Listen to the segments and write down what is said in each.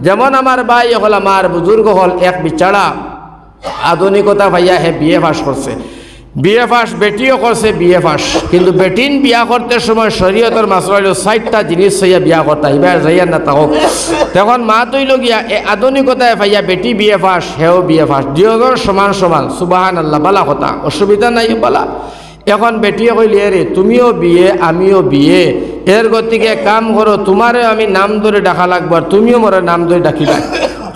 যেমন আমার ভাই হল আমার বুজুর্গ হল এক বিচারা আধুনিকতা ভাইয়া হে বিয়ে পাস করছে, বিয়ে পাস বেটিও করছে বিয়ে পাস, কিন্তু বেটিন বিয়া করতে সময় শরীয়তের মাসলা হইল 60টা জিনিস হইয়া বিয়া করতা, এবার যাইয়া না তাও তখন মা তৈল গিয়া এ আধুনিকতায় ভাইয়া বেটি বিয়ে পাস হেও বিয়ে পাস, দুজন সমান সমান, সুবহানাল্লাহ, বালা কথা, অসুবিধা নাই বালা। এখন বেটিয়ে কইলে রে তুমিও বিয়ে আমিও বিয়ে, এর গতিকে কাম করো, তোমারে আমি নাম ধরে ডাকা লাগবো আর তুমিও মোরে নাম ধরে ডাকিবা,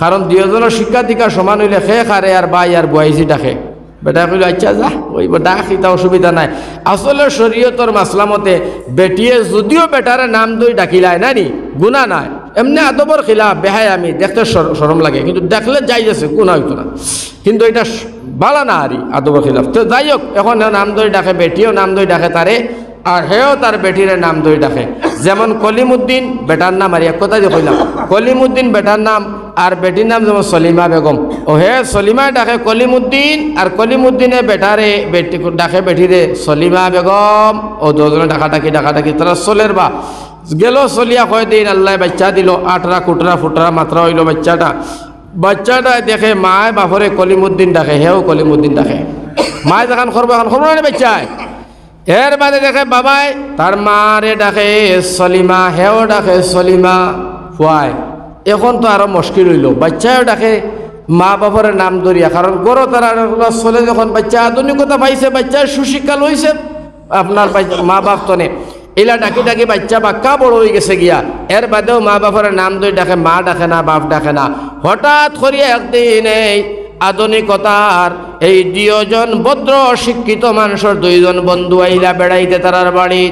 কারণ দুজনের শিক্ষা দীক্ষা সমান হইলে খে খারে আর বাই আর বয়সি ডাকে। বেটা কইল আচ্ছা যা ওই ডাক, এটা অসুবিধা নাই। আসলে শরীয়তর মাসলা মতে বেটিয়ে যদিও বেটারে নাম ধরে ডাকিলায় না নি গুণা নাই, এমনি আদবর খিলাফ বেহাই আমি দেখতে শরম লাগে, কিন্তু দেখলে যাই আছে গুণা হইতো না, কিন্তু এটা বালা না আরি আদবর খিলাফ। তো যাই হোক, এখন নাম ধরে ডাকে, বেটিও নাম ধরে ডাকে তারে, আর হেও তার বেটিরে নাম ধরে ডাকে। যেমন কলিমুদ্দিন বেটার নাম, আর এক কথা যে কইলাম কলিমুদ্দিন বেটার নাম, আর বেটির নাম যেমন সলিমা বেগম, ও হে সলিমায় ডাকে কলিমুদ্দিন, আর কলিমুদ্দিনে বেটারে বেটি ডাকে বেটিরে সলিমা বেগম, ও দুজনে ডাকাটাকি তারা চলের বা গেল চলিয়া কয়দিন আল্লাহ বাচ্চা দিল, 8টা কুটরা ফুটরা মাত্রা হইল বাচ্চাটা দেখে মায় বাপরে কলিমুদ্দিন ডাকে, হেও কলিমুদ্দিন ডাকে, মায় দেখান করবো এখন করবো না বাচ্চায়, এর বাদে দেখে বাবাই তার মারে ডাকে সলিমা, হেও ডাকে সলিমা ফুয়ায়। এখন তো আরো মুশকিল হইল, বাচ্চাও ডাকে মা বাপরে নাম ধরিয়া, কারণ গরো তারা চলে যখন বাচ্চা আধুনিকতা পাইছে, বাচ্চার সুশিক্ষা লইছে আপনার মা বাপ তনে, এলা ডাকি ডাকি বাচ্চা বাক্কা বড় হয়ে গেছে গিয়া, এর বাদেও মা বাপরে নাম ধরে ডাকে, মা ডাকে না বাপ ডাকে না। হঠাৎ করিয়া একদিন এই আধুনিকতার এই 2 জন ভদ্র শিক্ষিত মানুষের 2 জন বন্ধু আইলা বেড়াইতে তারার বাড়ি,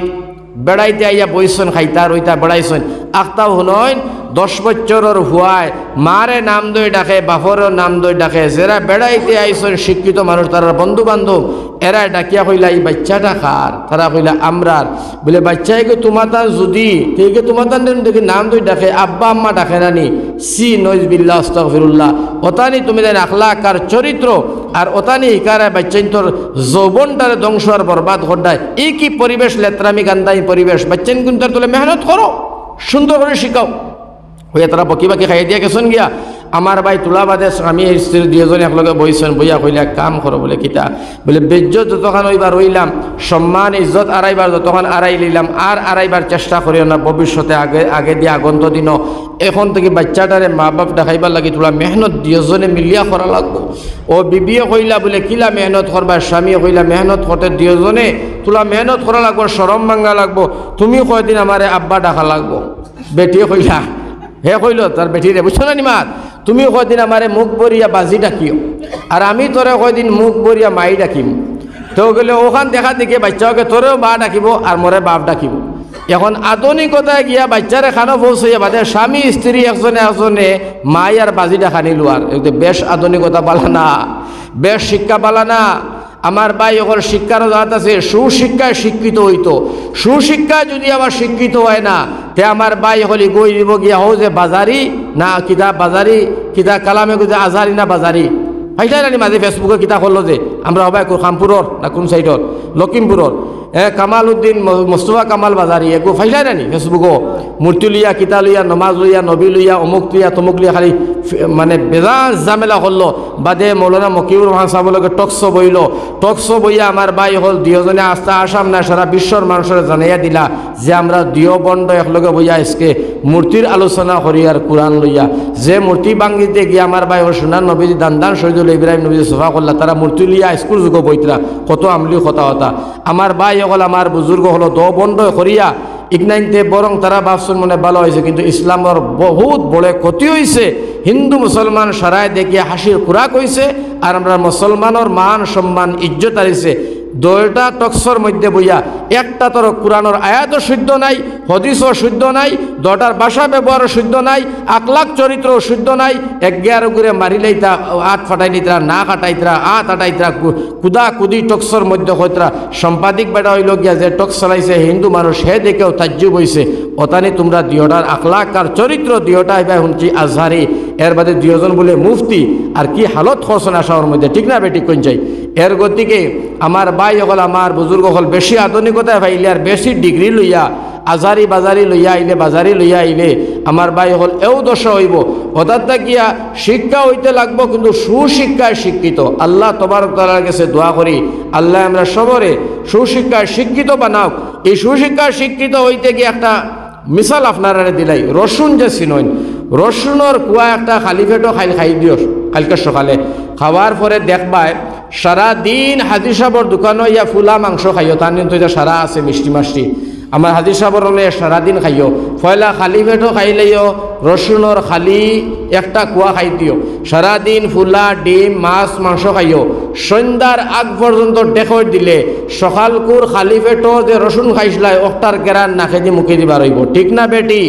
বেড়াইতে আইয়া বইসন খাইতা রইতা বেড়াইছেন, আখতাও হুনইন 10 বছরের হুয়ায় মারে নাম ধরে ডাকে, বাপরের নাম ধরে ডাকে, যারা বেড়াইতে আইসন শিক্ষিত মানুষ তারার বন্ধু বান্ধব, এরা ডাকিয়া কইলা এই বাচ্চাটা খার, তারা কইলা আমরার, বলে বাচ্চাকে তোমাতা যদি ঠিক তোমাতা দেখি নাম ধরে ডাকে, আব্বা আম্মা ডাকে নানি, সি নইজ বিল্লাহ আস্তাগফিরুল্লাহ, ওতানি তুমি দেন আখলাক আর চরিত্র, আর ওতানি ইকারে বাচ্চাইন তোর যৌবনটারে ধ্বংস আর বরবাদ ঘটায়, এই কি পরিবেশ লেত্রামি গান্দাই পরিবেশ, বাচ্চাইন কিন্তু তোলে মেহনত করো, সুন্দর করে শিখাও। হইয়া তারা বকি বাকি খাই দিয়া গেছেন গিয়া, আমার ভাই তুলা বাদে আমি স্ত্রী 2 জনে একলগে বইছেন, বইয়া কইলা কাম করো, বলে কিতা, বলে বেজ্জত যতক্ষণ হইবার রইলাম, সম্মান ইজ্জত আড়াইবার যতক্ষণ আড়াই লইলাম, আর আড়াইবার চেষ্টা করিও না ভবিষ্যতে, আগে দিয়ে আগন্ত দিন, এখন থেকে বাচ্চাটারে মা বাপ দেখাইবার লাগি তোলা মেহনত 2 জনে মিলিয়া করা লাগবো। ও বিবিয়ে কইলা বলে কিলা মেহনত করবা, স্বামী কইলা মেহনত করতে 2 জনে তোলা মেহনত করা লাগবো, শরম ভাঙ্গা লাগবো, তুমি কয়দিন আমারে আব্বা ডাকা লাগবো। বেটিয়ে কইলা, হে কইল তার বেটিরে, বুঝছো না নিমাত, তুমি কয়দিন আমারে মুখ বরিয়া বাজি ডাকিও, আর আমি তোরে কয়দিন মুখ বরিয়া মাই ডাকিম। তো গেলে ওখান দেখা দেখে বাচ্চাকে তোরেও বা ডাকিব আর মোরে বাপ ডাকিব। এখন আধুনিকতায় গিয়া বাচ্চারে খানো পৌঁছাইয়া বাদে স্বামী স্ত্রী একজনে মাই আর বাজি ডাকানি লোয়ার, বেশ আধুনিকতা পালানা, বেশ শিক্ষা পালানা। আমার ভাই ওর শিক্ষারও জাত আছে, সুশিক্ষায় শিক্ষিত হইতো, সুশিক্ষায় যদি আবার শিক্ষিত হয় না, তে আমার ভাই হলি গই দিব গিয়া হো যে বাজারি না কিতা বাজারি, কিতা কালামে যে আজারি না বাজারি, ভাইটাই রানি মাঝে ফেসবুকে কিতা করলো যে আমরা হবাই খামপুরর না কোন সাইডর লক্ষিমপুরর কামাল উদ্দিন মোস্তফা কামাল বাজারি একো ফাইলাই রানি ফেসবুকও, মূর্তি লইয়া কিতা লইয়া নমাজ লইয়া নবী লইয়া অমুক লইয়া তমুক লইয়া খালি মানে বেজান ঝামেলা করলো। বাদে মৌলানা মকিউর রহমান সাহেবকে টকশো বইল, টকশো বইয়া আমার ভাই হল 2 জনে আস্থা আসাম না সারা বিশ্বর মানুষের জানাইয়া দিলা যে আমরা 2 বন্ড একলগে বইয়া আজকে মূর্তির আলোচনা করি আর কোরআন লইয়া, যে মূর্তি বাঙ্গিতে গিয়ে আমার ভাই হল সোনার নবীজি দান শহীদুল ইব্রাহিম নবীজি সফা করলা, তারা মূর্তি লইয়া স্কুল যুগ বইতরা কত আমলি কথা হতা। আমার ভাই হল আমার বুজুর্গ হলো 2 বন্ড করিয়া ইগনাইনতে বরং তারা ভাবছেন মনে ভালো হয়েছে, কিন্তু ইসলামের বহুত বড় ক্ষতি হয়েছে। হিন্দু মুসলমান সারায় দেখিয়া হাসির খুরাক হয়েছে, আর আমরা মুসলমানের মান সম্মান ইজ্জত হারিয়েছে। 2টা টকসর মধ্যে বইয়া একটা তোর কোরআনের আয়াতও শুদ্ধ নাই, হদিসও শুদ্ধ নাই, 2টার ভাষা ব্যবহারও শুদ্ধ নাই, আকলাক চরিত্রও শুদ্ধ নাই। 11 করে মারিলেইতা আট ফাটাই নিতরা, না কাটাইতরা, আট আটাইতরা, কুদা কুদি টকসর মধ্যে হইতরা। সম্পাদিক বেটা হইল গিয়া যে টক্স চালাইছে হিন্দু মানুষ, হে দেখেও তাজ্জুব হইছে। অতানি তোমরা 2টার আকলাক আর চরিত্র 2টা এবার শুনছি আজহারি, এর বাদে 2 জন বলে মুফতি, আর কি হালত খরচন আসার মধ্যে, ঠিক না বেটি কোন চাই। এর গতিকে আমার ভাই হল আমার বুজুর্গ হল বেশি আধুনিকতায় ভাইলে আর বেশি ডিগ্রি লইয়া আজারি বাজারি লইয়া আইলে বাজারি লইয়া আইলে আমার ভাই হল এও দশা হইব। অর্থাৎ গিয়া শিক্ষা হইতে লাগবো, কিন্তু সুশিক্ষায় শিক্ষিত। আল্লাহ তবারক তাআলার কাছে দোয়া করি, আল্লাহ আমরা সবরে সুশিক্ষায় শিক্ষিত বানাও। এই সুশিক্ষায় শিক্ষিত হইতে গিয়ে একটা মিসাল আপনারা দিলাই, রসুন যে চিনইন, রসুনের কুয়া একটা খালি পেটও খাই দিও কালকে সকালে, খাওয়ার পরে দেখবায় সারাদিন হাজির সাহর দোকানও ইয়া ফুলা মাংস খাইও, তার নিয়ে তো সারা আছে মিষ্টি মাষ্টি, আমার হাজির সাহর সারাদিন খাইও, পয়লা খালি পেটও খাইলেও রসুনের খালি একটা কুয়া খাই দিও, সারাদিন ফুলা ডিম মাছ মাংস খাইও, সন্ধ্যার আগ পর্যন্ত ডেকর দিলে সকালকুর খালি পেটও যে রসুন খাইছিলাই অক্টার কেরান নাকে দিয়ে মুখে দিবার হইব। ঠিক না বেটি?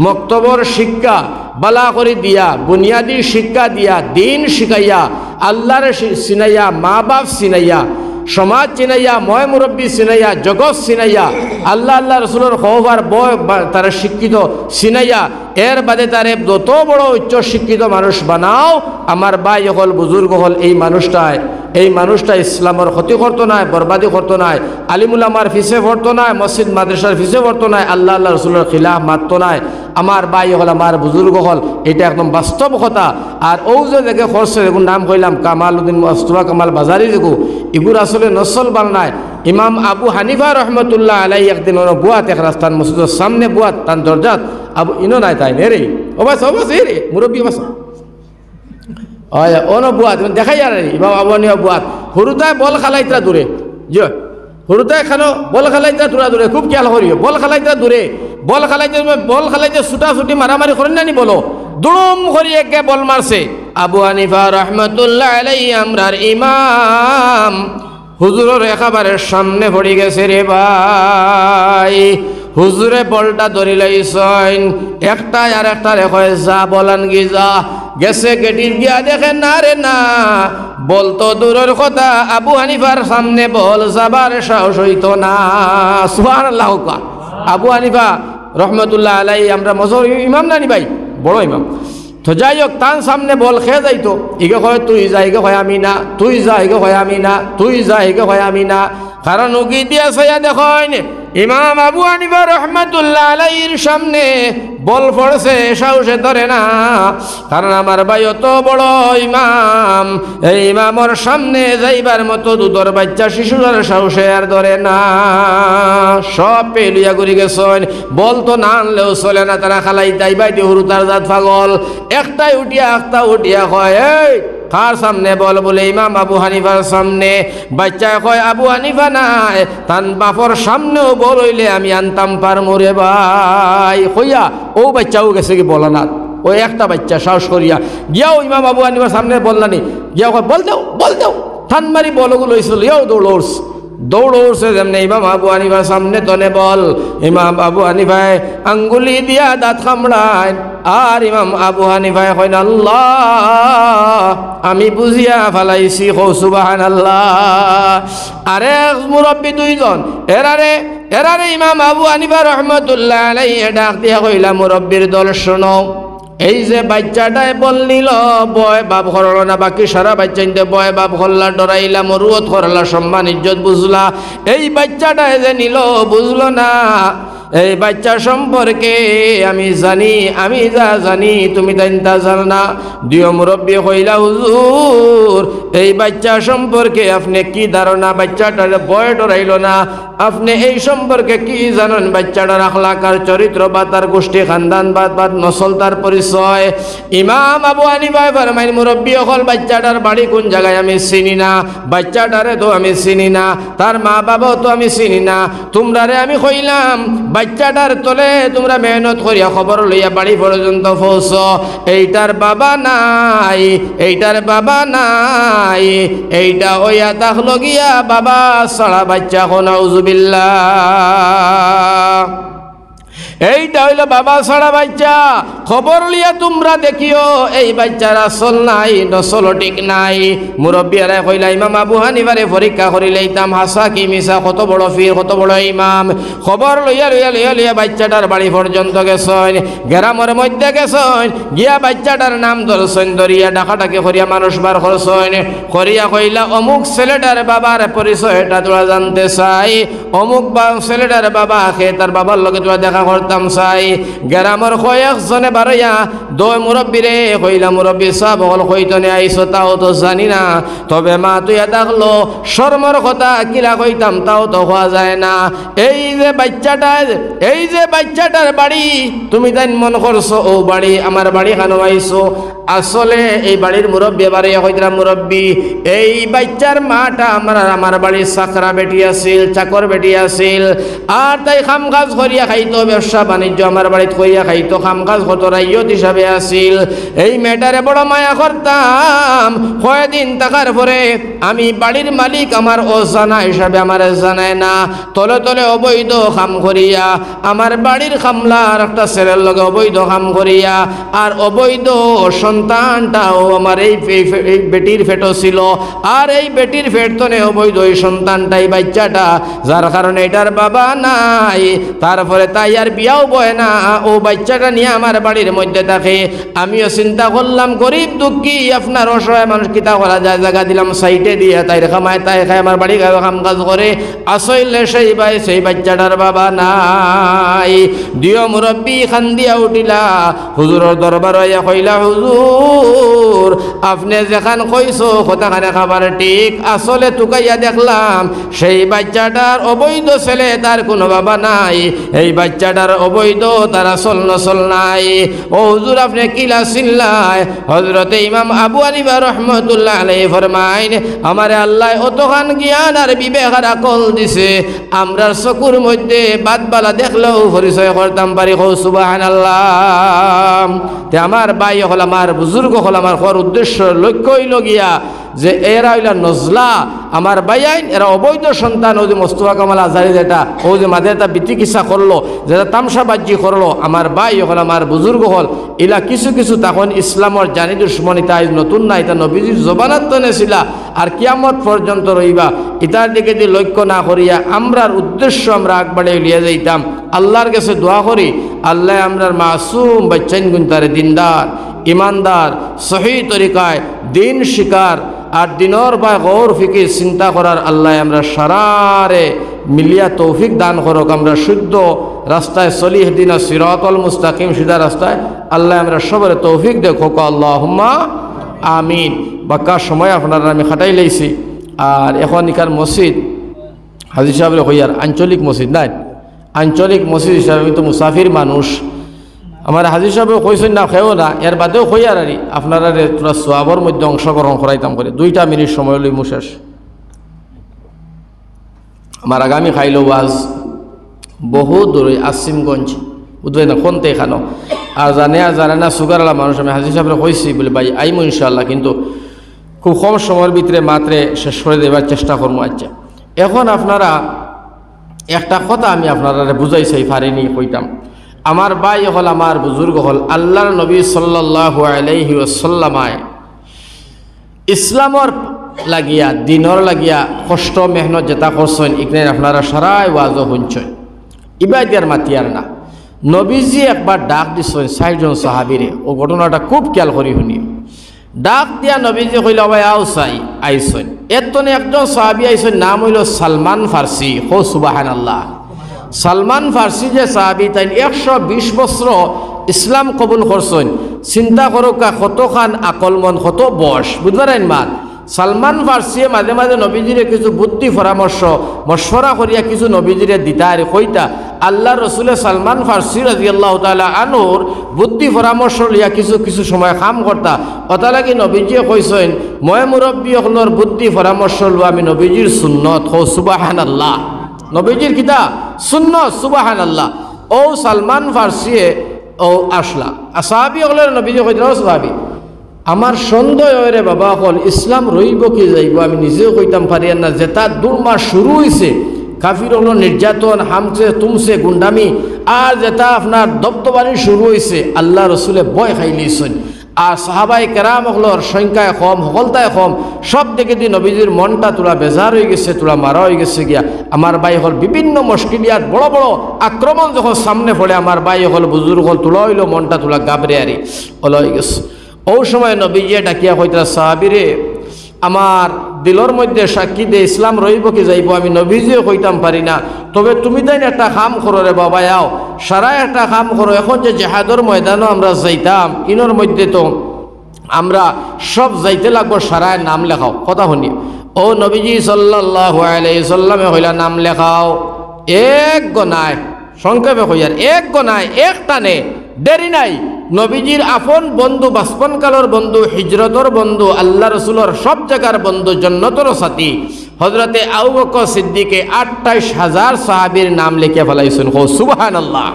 মক্তবর শিক্ষা বালা করে দিয়া, বুনিয়াদী শিক্ষা দিয়া, দিন শিখাইয়া, আল্লাহর চিনাইয়া, মা বাপ চিনাইয়া, সমাজ চিনাইয়া, ময় মুরব্বী চিনাইয়া, জগৎ চিনাইয়া, আল্লাহ আল্লাহ রসুলের খবর বয় তারা শিক্ষিত চিনাইয়া, এর বাদে তারে যত বড় উচ্চ শিক্ষিত মানুষ বানাও। আমার ভাই হল বুজুর্গ হল এই মানুষটা ইসলামের ক্ষতি করতো নাই, বরবাদি করতো নাই, আলিমুল আমার ফিসে পড়তো নাই, মসজিদ মাদ্রাসার ফিসে পড়তো নাই, আল্লাহ আল্লাহ রসুলের খিলাফ মারতো নাই। আমার ভাই হল আমার বুজুর্গ হল, এটা একদম বাস্তব কথা। আর ও যে দেখে খরচ এগুলো নাম কইলাম কামাল উদ্দিন মোস্তফা কামাল বাজারি যেগু, এগুলো আসলে নসল বানায়। ইমাম আবু হানিফা রহমতুল্লাহ আলাই একদিন ওর বুয়াত এক রাস্তার মসজিদের সামনে বুয়াত তার দরজাত আবু ইনো নাই তাই নে রে অবাস এ রে মুরব্বী অবাস অন বুয়াত দেখাই আর ইমাম আবু হানিফা বুয়াত হুরুতায় বল খালাইতরা দূরে যে হুরুতায় খানো বল খালাইতরা দূরে খুব খেয়াল করিও, বল খালাইতরা দূরে, বল খালাইতে ছুটাছুটি মারামারি করেন না নি বলো, দুড়ুম করি একে বল মারছে। আবু হানিফা রহমতুল্লাহ আলাইহি আমরার ইমাম হুজুরের একেবারে সামনে পড়ে গেছে রে ভাই। হুজুরে বলটা ধরি লাইছেন, একটা আর একটা রেখে যা বলান গি যা গেছে গেটির গিয়া দেখে না রে না, বলতো দূরের কথা আবু হানিফার সামনে বল যাবার সাহস হইতো না। সুবহানাল্লাহ। আবু হানিফা রহমতুল্লাহ আলাইহি আমরা মজর ইমাম নানি ভাই, বড় ইমাম। তো যাই হোক তার সামনে বল খেয়ে যাইতো, ইগে কয় তুই যা, ইগে কয় আমি না, তুই যা, ইগে কয় আমি না, তুই যা, ইগে কয় আমি না। কারণ উগি দিয়া সাইয়া দেখেন ইমাম আবু হানিফা রহমতুল্লাহ আলাইহির সামনে বল পড়ছে, সাহসে ধরে না। কারণ আমার ভাই অত বড় ইমাম, এই ইমামর সামনে যাইবার মতো দুধর বাচ্চা শিশুর সাহসে আর ধরে না। সব পেলিয়া ঘুরি গেছেন, বল তো না আনলেও চলে না, তারা খালাই যাইবাই দিয়ে হুরু তার জাত পাগল, একটাই উঠিয়া একটা উঠিয়া কয় এই কার সামনে বল বলে ইমাম আবু হানিফার সামনে। বাচ্চা কয় আবু হানিফা নাই, তান বাপর সামনেও বল হইলে আমি আনতাম পার মোরে ভাই কইয়া ও বাচ্চাও গেছে কি বলা না, ওই একটা বাচ্চা সাহস করিয়া গিয়াও ইমাম আবু হানিফার সামনে বললানি, গিয়া কয় বল দেও থান মারি বলগুলো হয়েছিল, ইয়াও দৌড়ছে যেমনি ইমাম আবু হানিফার সামনে তনে বল। ইমাম আবু হানিফায় আঙ্গুলি দিয়া দাঁত কামড়ায়, আর ইমাম আবু হানিফায় কইন আল্লাহ আমি বুঝিয়া ফেলাইছি, কও সুবহানাল্লাহ। আরে মুরব্বী দুইজন এরারে ইমাম আবু হানিফা রহমতুল্লাহ আলাইহি ডাক দিয়া কইলা মুরব্বীর দল শোনো, এই যে বাচ্চাটায় বল নিল বয় বাপ করল না, বাকি সারা বাচ্চা বয় বাপ করলা, ডরাইলা মরুয়ত করলা, সম্মান ইজ্জত বুঝলা, এই বাচ্চাটায় যে নিল বুঝলো না। এই বাচ্চা সম্পর্কে আমি জানি, আমি যা জানি তুমি তা জানো না। দিও মুরব্বী কইলা হুজুর এই বাচ্চা সম্পর্কে আপনি কি ধারণা, বাচ্চাটার বয় ডরাইল না, আপনি এই সম্পর্কে কি জানেন, বাচ্চাটার আখলাক আর চরিত্র বা তার গোষ্ঠী খানদান বা নসল তার পরিচয়। ইমাম আবু হানিফা ফরমাইন মুরব্বী হল বাচ্চাটার বাড়ি কোন জায়গায় আমি চিনি না, বাচ্চাটারে তো আমি চিনি না, তার মা বাবাও তো আমি চিনি না, তোমরারে আমি কইলাম বাচ্চাটার তলে তোমরা মেহনত করিয়া খবর লইয়া বাড়ি পর্যন্ত পৌঁছ, এইটার বাবা নাই, এইটার বাবা নাই, এইটা ওইয়া তাহলো গিয়া বাবা সারা বাচ্চা নাউজুবিল্লাহ। এইটা হইল বাবা ছাড়া বাচ্চা। খবর লিয়া তোমরা দেখিও এই বাচ্চার আসল নাই, নসল ঠিক নাই। মুরব্বিয়ারা কইলা ইমাম আবু হানিফারে পরীক্ষা করিলেইতাম হাসা কি মিশা, কত বড় ফির, কত বড় ইমাম। খবর লইয়া লইয়া লইয়া লইয়া বাচ্চাটার বাড়ি পর্যন্ত গেছেন, গ্রামের মধ্যে গেছেন, গিয়া বাচ্চাটার নাম ধরছেন, ধরিয়া ডাকাটাকে করিয়া মানুষ বার করছেন, করিয়া কইলা অমুক ছেলেটার বাবার পরিচয়টা তোরা জানতে চাই, অমুক ছেলেটার বাবা আখে তার বাবার লগে তোরা দেখা করতাম চাই। গ্রামের কয়েকজনে বারইয়া দই মুরব্বীরে কইলা মুরব্বী সাহেব হল কইতনে আইসো তাও তো জানি না, তবে মা তুই দেখলো শর্মর কথা কিলা কইতাম তাও তো হওয়া যায় না। এই যে বাচ্চাটার বাড়ি তুমি তাই মন করছো ও বাড়ি আমার বাড়ি কেন আইসো? আসলে এই বাড়ির মুরব্বী বাড়িয়া কইতরা মুরব্বী এই বাচ্চার মাটা আমার বাড়ির চাকরা বেটি আছিল, চাকর বেটি আছিল, আর তাই কাম কাজ করিয়া খাইতো, ব্যবসা বাণিজ্য আমার বাড়িতে করিয়া খাইতো, কাম কাজ কত রাইয়ত হিসাবে আছিল। এই মেয়েটারে বড় মায়া করতাম, কয়দিন থাকার পরে আমি বাড়ির মালিক আমার অজানা হিসাবে আমার জানায় না, তলে তলে অবৈধ কাম করিয়া আমার বাড়ির কামলার একটা ছেলের লগে অবৈধ কাম করিয়া আর অবৈধ সন্তানটাও আমার এই বেটির ফেটো ছিল, আর এই বেটির ফেটতনে অবৈধ এই সন্তানটাই বাচ্চাটা, যার কারণে এটার বাবা নাই। তারপরে তাই আর বিয়াও বয় না, ও বাচ্চাটা নিয়ে আমার বাড়ির মধ্যে থাকে। আমিও চিন্তা করলাম গরিব দুঃখী আপনার অসহায় মানুষ কিতা করা যায়, জায়গা দিলাম সাইটে দিয়ে তাই খামায় তাই খায় আমার বাড়ি গায়ে কাম কাজ করে। আসলে সেই বাচ্চাটার বাবা নাই। দিও মুরব্বী খান দিয়া উঠিলা হুজুরের দরবার হইয়া কইলা হুজুর আপনি যেখান কইছো কথাখানে খাবার ঠিক, আসলে তুকাইয়া দেখলাম সেই বাচ্চাটার অবৈধ ছেলে, তার কোনো বাবা নাই, এই বাচ্চাটার অবৈধ তার আসল নসল নাই। ও হুজুর আপনি কিলা চিল্লাই? হযরতে ইমাম আবু হানিফা রহমাতুল্লাহ আলাইহি ফরমাইন আমারে আল্লাহ অতখান জ্ঞান আর বিবেক আর আকল দিছে, আমরার চকুর মধ্যে বাদবালা দেখলেও পরিচয় করতাম পারি। কও সুবহানাল্লাহ। তে আমার ভাই হল, আমার বুজুর্গ হল, আমার হওয়ার উদ্দেশ্য লক্ষ্য হইল গিয়া যে এরা হইলা নজলা আমার বাইয়াইন, এরা অবৈধ সন্তান। ও যে মোস্তফা কামাল আজহারি যেটা ও যে মাঝে একটা বিতিকিসা করলো, যেটা তামসাবাজি করলো, আমার ভাই হল, আমার বুজুর্গ হল, এলা কিছু কিছু তখন ইসলামর জানি দুশ্মনিতা নতুন না, এটা নবীজির জবানাত তো নেছিলা আর কিয়ামত পর্যন্ত রইবা। এটার দিকে যে লক্ষ্য না করিয়া আমরার উদ্দেশ্য আমরা আগবাড়ে লিয়ে যাইতাম। আল্লাহর কাছে দোয়া করি আল্লাহ আমরার মাসুম বাচ্চাইন গুনতারে দিনদার, ইমানদার, সহি তরিকায় দিন শিকার আর দিনর বা গৌর ফিকির চিন্তা করার আল্লাহ আমরা সারারে মিলিয়া তৌফিক দান করক। আমরা শুদ্ধ রাস্তায় চলি দিনা সিরাতাল মুস্তাকিম সিধা রাস্তায় আল্লাহ আমরা সবরে তৌফিক দেখো আল্লাহুম্মা আমিন। বাক্কা সময় আপনারা আমি খাটাই লাইছি। আর এখন ইকার মসজিদ হাজির সাহেবের হইয়ার আঞ্চলিক মসজিদ নাই, আঞ্চলিক মসজিদ হিসাবে আমি তো মুসাফির মানুষ, আমার হাজির সাহেব কইছেন না খেয়েও না, এর বাদেও কইয়ার আরি আপনারা তোরা সোয়াবর মধ্যে অংশগ্রহণ করাইতাম করে 2 মিনিট সময় লই মুশেষ। আমার আগামী খাইল ওয়াজ বহু দূরে আসিমগঞ্জ বুঝবে না কোনতে এখানো, আর জানে আর জানে না সুগারওয়ালা মানুষ। আমি হাজির সাহেবরা কইছি বলে ভাই আইমু ইনশাআল্লাহ, কিন্তু খুব কম সময়ের ভিতরে মাত্রে শেষ করে দেবার চেষ্টা করবো। আচ্ছা এখন আপনারা একটা কথা আমি আপনারা বুঝাই চাই পারিনি কইতাম। আমার ভাই হল, আমার বুজুর্গ হল, আল্লাহর নবী সাল্লাল্লাহু আলাইহি ওয়াসাল্লামায় ইসলামর লাগিয়া দিনর লাগিয়া কষ্ট মেহনত যেটা করছেন এখানে আপনারা সারাই ওয়াজও শুনছেন, ইবাদিয়ার মাতিয়ার না। নবীজি একবার ডাক দিছেন 60 জন সাহাবীরে, ও ঘটনাটা খুব খেয়াল করি শুনি। ডাক দিয়া নবীজি কইল ভাই আও চাই আইসেন। এতনে একজন সাহাবী আইসেন, নাম হইল সালমান ফার্সি। হো সুবহানাল্লাহ। সালমান ফার্সি যে সাহাবী তাই 120 বছর ইসলাম কবুল করছেন। চিন্তা করুক কতখান আকলমন, কত বয়স, বুঝতে পারেন মান। সালমান ফার্সিয়ে মাঝে মাঝে নবীজিরে কিছু বুদ্ধি পরামর্শ মশওয়ারা করিয়া কিছু নবীজিরে দিতা আর কইতা। আল্লাহ রসুলের সালমান ফার্সি রাদিয়াল্লাহু তাআলা আনহুর বুদ্ধি পরামর্শ লিয়া কিছু কিছু সময় কাম করতা। অতা লাগি নবীজিয়ে কইছেন মই মুরব্বী হলর বুদ্ধি পরামর্শ লওয়া আমি নবীজির সুন্নত। হো সুবহানাল্লাহ। নবীজির কিতা সুন্নত, সুবহানাল্লাহ। ও সালমান ফার্সিয়ে ও আসলা সাহাবী হলের নবীজি কইতেন ও সাহাবী আমার সন্দেহ হয় রে বাবা হল ইসলাম রইব কি যাইব, আমি নিজেও কইতাম পারি না। যেটা দুর্মা শুরু হয়েছে কাফির হলো নির্যাতন, হামছে তুমছে গুন্ডামি, আর যেটা আপনার দবদবানি শুরু হয়েছে, আল্লাহ রসুলে ভয় খাইলিয়েছেন। আর সাহাবাই কেরাম হলোর সংখ্যায় কম, হকলতায় কম, সব দিকে দিয়ে নবীজির মনটা তোলা বেজার হয়ে গেছে, তোলা মারা হয়ে গেছে গিয়া। আমার ভাই হল বিভিন্ন মুশকিলিয়াত, বড় বড় আক্রমণ যখন সামনে পড়ে, আমার ভাই হল বুজুর্গ হল তোলা হইল, মনটা তোলা গাবরে আরি হল হয়ে গেছে। ও সময় নবীজি ডাকিয়া কইতা, সাহাবিরে আমার দিলর মধ্যে সাক্ষী দে ইসলাম রইব কি যাইব, আমি নবীজিও কইতাম পারি না, তবে তুমি তাই একটা কাম করো রে বাবা, আও সারা একটা কাম করো। এখন যে জেহাদর ময়দানও আমরা যাইতাম, ইনোর মধ্যে তো আমরা সব যাইতে লাগবো, সারায় নাম লেখাও। কথা শুনি, ও নবীজি সাল্লাল্লাহু আলাইহি সাল্লামে হইলা নাম লেখাও, এক গনায়, সংক্ষেপে কইয়ার এক গনায়, এক টানে, দেরি নাই। নবীজির আপন বন্ধু, বাসপনকালর বন্ধু, হিজরতর বন্ধু, আল্লাহ রসুলর সব জায়গার বন্ধু, জন্নতর সাথী হজরতে আবু বকর সিদ্দিকে 28,000 সাহাবীর নাম লিখে ফেলাইছেন। হো সুবহানাল্লাহ।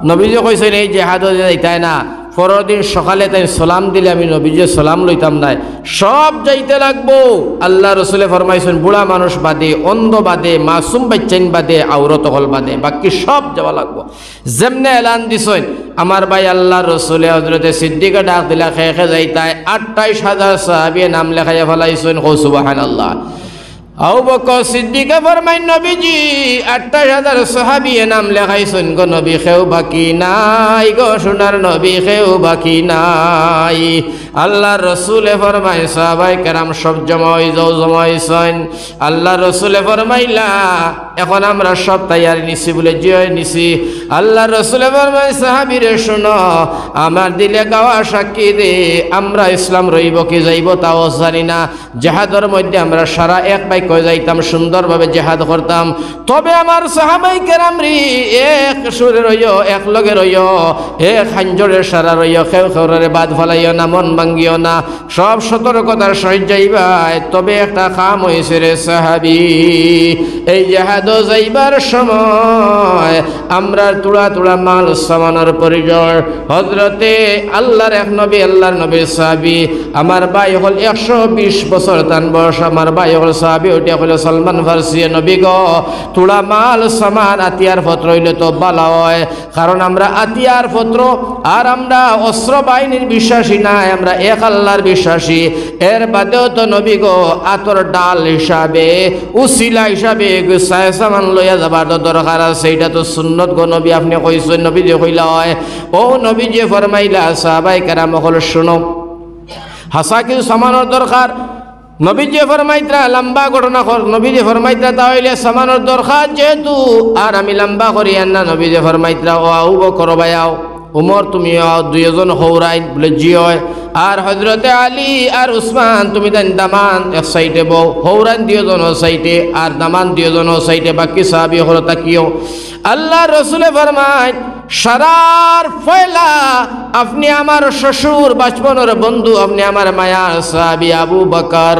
নবীজি কইছেন এই জেহাদে যাইতাই না, পরের দিন সকালে তাই সালাম দিলে আমি নবীজি সালাম লইতাম নাই, সব যাইতে লাগবো। আল্লাহ রসুলে ফরমাইছেন বুড়া মানুষ বাদে, অন্ধ বাদে, মাসুম বাচ্চাইন বাদে, আওরত হল বাদে, বাকি সব যাওয়া লাগবো। যেমনে এলান দিছেন আমার ভাই আল্লাহ রসুলে হজরতে সিদ্দিকে ডাক দিলা, খেয়ে যাইতাই 28,000 সাহাবী নাম লেখাইয়া ফেলাইছেন। হো সুবহানাল্লাহ। আবু বকর সিদ্দিকে ফরমাই নবীজি 28,000 সাহাবী নাম লেখাইছেন গো নবী, খেউ বাকি নাই গো সোনার নবী, খেউ বাকি নাই। আল্লাহ রসুলে ফরমাই সাহাবাই কেরাম সব জমাইছেন। আল্লাহ রসুলে ফরমাইলা এখন আমরা সব তৈয়ারি নিছি, বলে জিয় নিছি। আল্লাহ রসুলে ফরমাই সাহাবীরে শোনো, আমার দিলে গাওয়া সাক্ষী দে, আমরা ইসলাম রইব কি যাইব তাও জানি না, জেহাদের মধ্যে আমরা সারা এক বাইক কয়ে যাইতাম, সুন্দরভাবে জেহাদ করতাম, তবে আমার সাহাবাই কেরাম রি এক সুরে রইও, এক লগে রইও, এক হাঞ্জরের সারা রইও, খেউ খেউরে বাদ ফলাইও না, মন ভাঙ্গিও না, সব সতর্কতার সহিত যাইবাই। তবে একটা কাম হয়েছে রে সাহাবি, এই জেহাদ যাইবার সময় আমরা তুড়া তুড়া মাল সামানোর পরিচয়। হজরতে আল্লাহর এক নবী, আল্লাহর নবীর সাহাবি, আমার ভাই হল 120 বছর তান বয়স, আমার ভাই হল সাহাবি, ওইটা হলো সলমান ফার্সি। নবী গো তুড়া মাল সামান আতিয়ার পত্র হইলে তো বালা হয়, কারণ আমরা আতিয়ার পত্র আর আমরা অস্ত্র বাহিনীর বিশ্বাসী নাই, আমরা এক আল্লাহর বিশ্বাসী। এর বাদেও তো নবী গো আতর ডাল হিসাবে, উসিলা হিসাবে গুছায় সামান লইয়া যাবার তো দরকার আছে, এটা তো সুন্নত গো নবী আপনি কইছেন, নবী যে কইলা হয়। ও নবী যে ফরমাইলা সাহাবায়ে কেরাম হল শুনো, হাসা কিছু সামানোর দরকার। নবী যে ফরমাইত্রা লম্বা ঘটনা নবী যে ফরমাইত্রা তাহলে সামানোর দরকার যেহেতু, আর আমি লম্বা করি না। নবী যে ফরমাইত্রা ও আউ বকর ভাইয়াও, উমর তুমি দুইজন হৌরাইন, বলে জি হয়। আর হজরতে আলী আর উসমান তুমি দেন দামান এক সাইডে বউ, হৌরাইন দুইজন সাইডে আর দামান দুইজন সাইডে, বাকি সাহাবী হলো তাকিও। আল্লাহ রসুলে ফরমায় সারার ফয়লা আপনি আমার শ্বশুর বাচপনের বন্ধু, আপনি আমার মায়ার সাহাবী আবু বকর।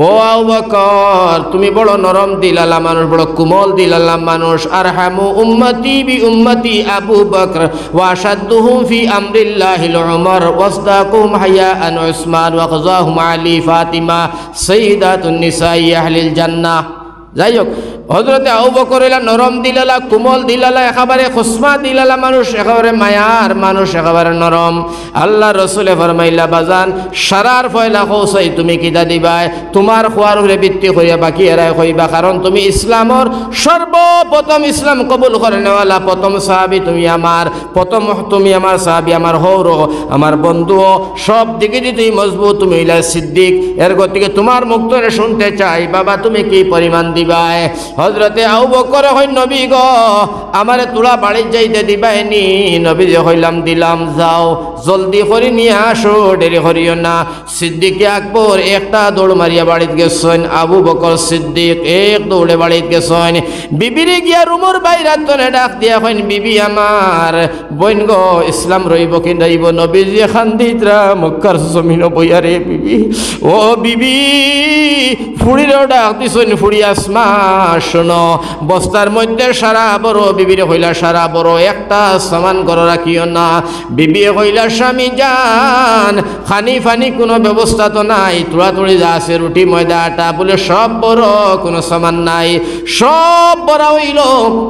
ও আবু বকর তুমি বড় নরম দিলালা মানুষ, বড় কোমল দিলালা মানুষ। আরহামু উম্মতি বি উম্মতি আবু বকর ওয়া আশাদ্দুহুম ফি আমরিল্লাহিল উমর ওয়াসদাকুম হায়াআন উসমান ওয়া কাযাহুম আলী ফাতিমা সাইয়্যিদাতুন নিসাই আহলিল জান্নাহ। যাই হোক, হজরতে আবু বকর এলা নরম দিলালা, কোমল দিলালা, একেবারে খুসমা দিলালা মানুষ, একেবারে মায়ার মানুষ, একেবারে নরম। আল্লাহ রসুলে ফরমাইলা বাজান সারার ফয়লা কৌসাই তুমি কিতা দিবাই, তোমার খোয়ার উপরে ভিত্তি করিয়া বাকি এরাই কইবা, কারণ তুমি ইসলামর সর্বপ্রথম ইসলাম কবুল করে নেওয়ালা প্রথম সাহাবী তুমি আমার, প্রথম তুমি আমার সাহাবী, আমার হৌর, আমার বন্ধু, সব দিকে যদি তুমি মজবুত, তুমি হইলা সিদ্দিক। এর গতিকে তোমার মুখ ধরে শুনতে চাই বাবা তুমি কি পরিমাণ দিবাই। হজরতে আবু বকর হই নবী গো আমারে তোরা বাড়ি যাইতে দিবাইনি। নবী যে হইলাম দিলাম, যাও জলদি করে নিয়ে আসো, দেরি করিও না। সিদ্দিকে আকবর একটা দৌড় মারিয়া বাড়িতে গেছেন, আবু বকর সিদ্দিক এক দৌড়ে বাড়িতে গেছেন। বিবিরে গিয়া রুমর বাইরা তনে ডাক দিয়া কইন বিবি আমার বইন গো ইসলাম রইব কি নাইব। নবীজি খান্দিতরা মক্কার জমিন বইয়ারে বিবি, ও বিবি ফুড়িরও ডাক দিছেন, ফুড়ি আসমা শোনো, বস্তার মধ্যে সারা বড়, বিবির হইলা সারা বড়, একটা সামান করে রাখিও না। বিবি হইলা স্বামী যান, খানি ফানি কোনো ব্যবস্থা তো নাই, তুড়াতুড়ি যা আছে রুটি ময়দা আটা বলে সব বড়, কোনো সামান নাই, সব বড়া হইল।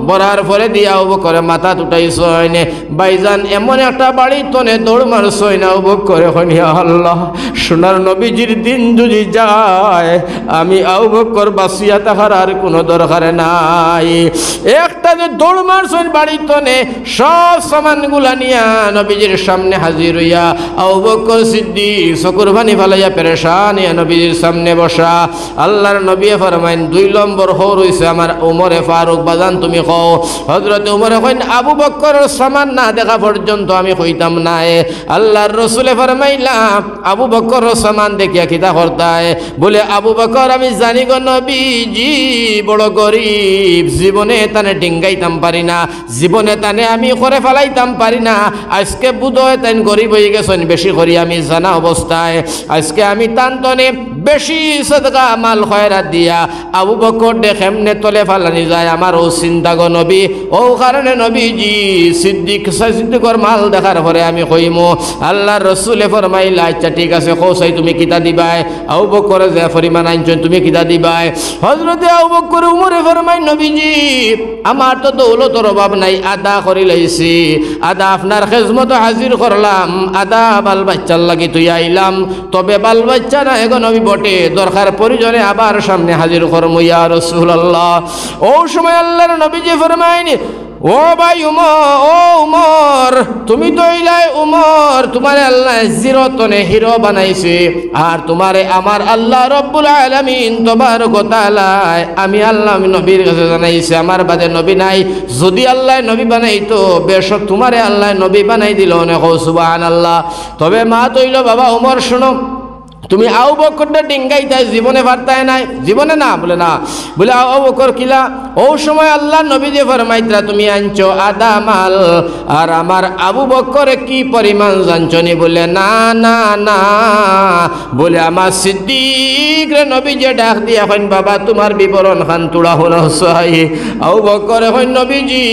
বড়ার পরে দিয়া উবুক করে মাথা তুটাইছইন, ভাইজান এমন একটা বাড়ি তনে দৌড় মারছই না, উবুক করে হইয়া আল্লাহ সোনার নবীজির দিন যদি যায় আমি আবু বকর বাঁচিয়া থাকার আর কোনো দরকার নাই। একটা যে দৌড় মারছইন বাড়ি তনে, সব সামানগুলা নিয়া নবীজির সামনে হাজির হইয়া আবু বকর সিদ্দিক চকুর পানি ফালাইয়া পেরেশান ইয়া নবীজির সামনে বসা। আল্লাহর নবী ফরমাইন 2 নম্বর হর হইছে আমার উমরে ফারুক, বাজান তুমি কও। হযরত উমরে কইন আবু বকরের সামান না দেখা পর্যন্ত আমি কইতাম না। আল্লাহর রাসূলে ফরমাইলা আবু বকরের সামান দেখিয়া কিতা করতায়? বলে আবু বকর আমি জানি গো নবীজি বড় গরিব, জীবনে তানে ডিঙ্গাইতাম পারি না, জীবনে তানে আমি করে ফেলাইতাম পারি না। আজকে বুধহয় তাই গরিব হয়ে গেছেন বেশি করি আমি জানা অবস্থায়, আজকে আমি তান্তনে বেশি সদকা মাল খয়রাত দিয়া আবু বকর দেখেমনে তলে ফালানি যায় আমার ও চিন্তা গো নবী। ও কারণে নবীজি সিদ্দিকর মাল দেখার পরে আমি কইমু। আল্লাহর রাসূলে ফরমাইলা আচ্ছা ঠিক আছে কৌসাই তুমি কিতা দিবাই? আবু বকরে যে পরিমাণ আনছেন তুমি কিতা দিবাই? হযরতে আবু বকর উমরে ফরমাই নবীজি আমার তো দৌলতর অভাব নাই, আদা করি লাইছি, আদা আপনার খেজমত হাজির করলাম, আদা বাল বাচ্চার লাগি তুই আইলাম, তবে বাল বাচ্চা না এখন নবী বটে, দরকার প্রয়োজনে আবার সামনে হাজির করমু ইয়া রাসূলুল্লাহ। ও সময় আল্লাহর নবীজি ফরমাইনি ও ভাই উমর তুমি তো ইলাই উমর, তোমারে আল্লাহ জিরতনে হিরো বানাইছে, আর তোমারে আমার আল্লাহ রব্বুল আলামিন তবারক ওয়া তাআলা আমি আল্লাহ নবীর কাছে জানাইছে আমার বাদে নবী নাই, যদি আল্লাহ নবী বানাইতো বেশক তোমারে আল্লাহ নবী বানাই দিল না। সুবহানাল্লাহ। তবে মা তৈল বাবা উমর শোনো, তুমি আবু বকরটা ডিঙ্গাইতাই জীবনে পারতায় নাই, জীবনে না বলে না, বলে আবু বকর কিলা? ও সময় আল্লাহ নবী যে ফরমাইতরা তুমি আনছো আদা মাল, আর আমার আবু বকরে কি পরিমাণ জানছনি? বলে না না না, বলে আমার সিদ্দিক রে নবী যে ডাক দিয়া কইন বাবা তোমার বিবরণ খান তুড়া হল সহাই। আবু বকরে কইন নবীজি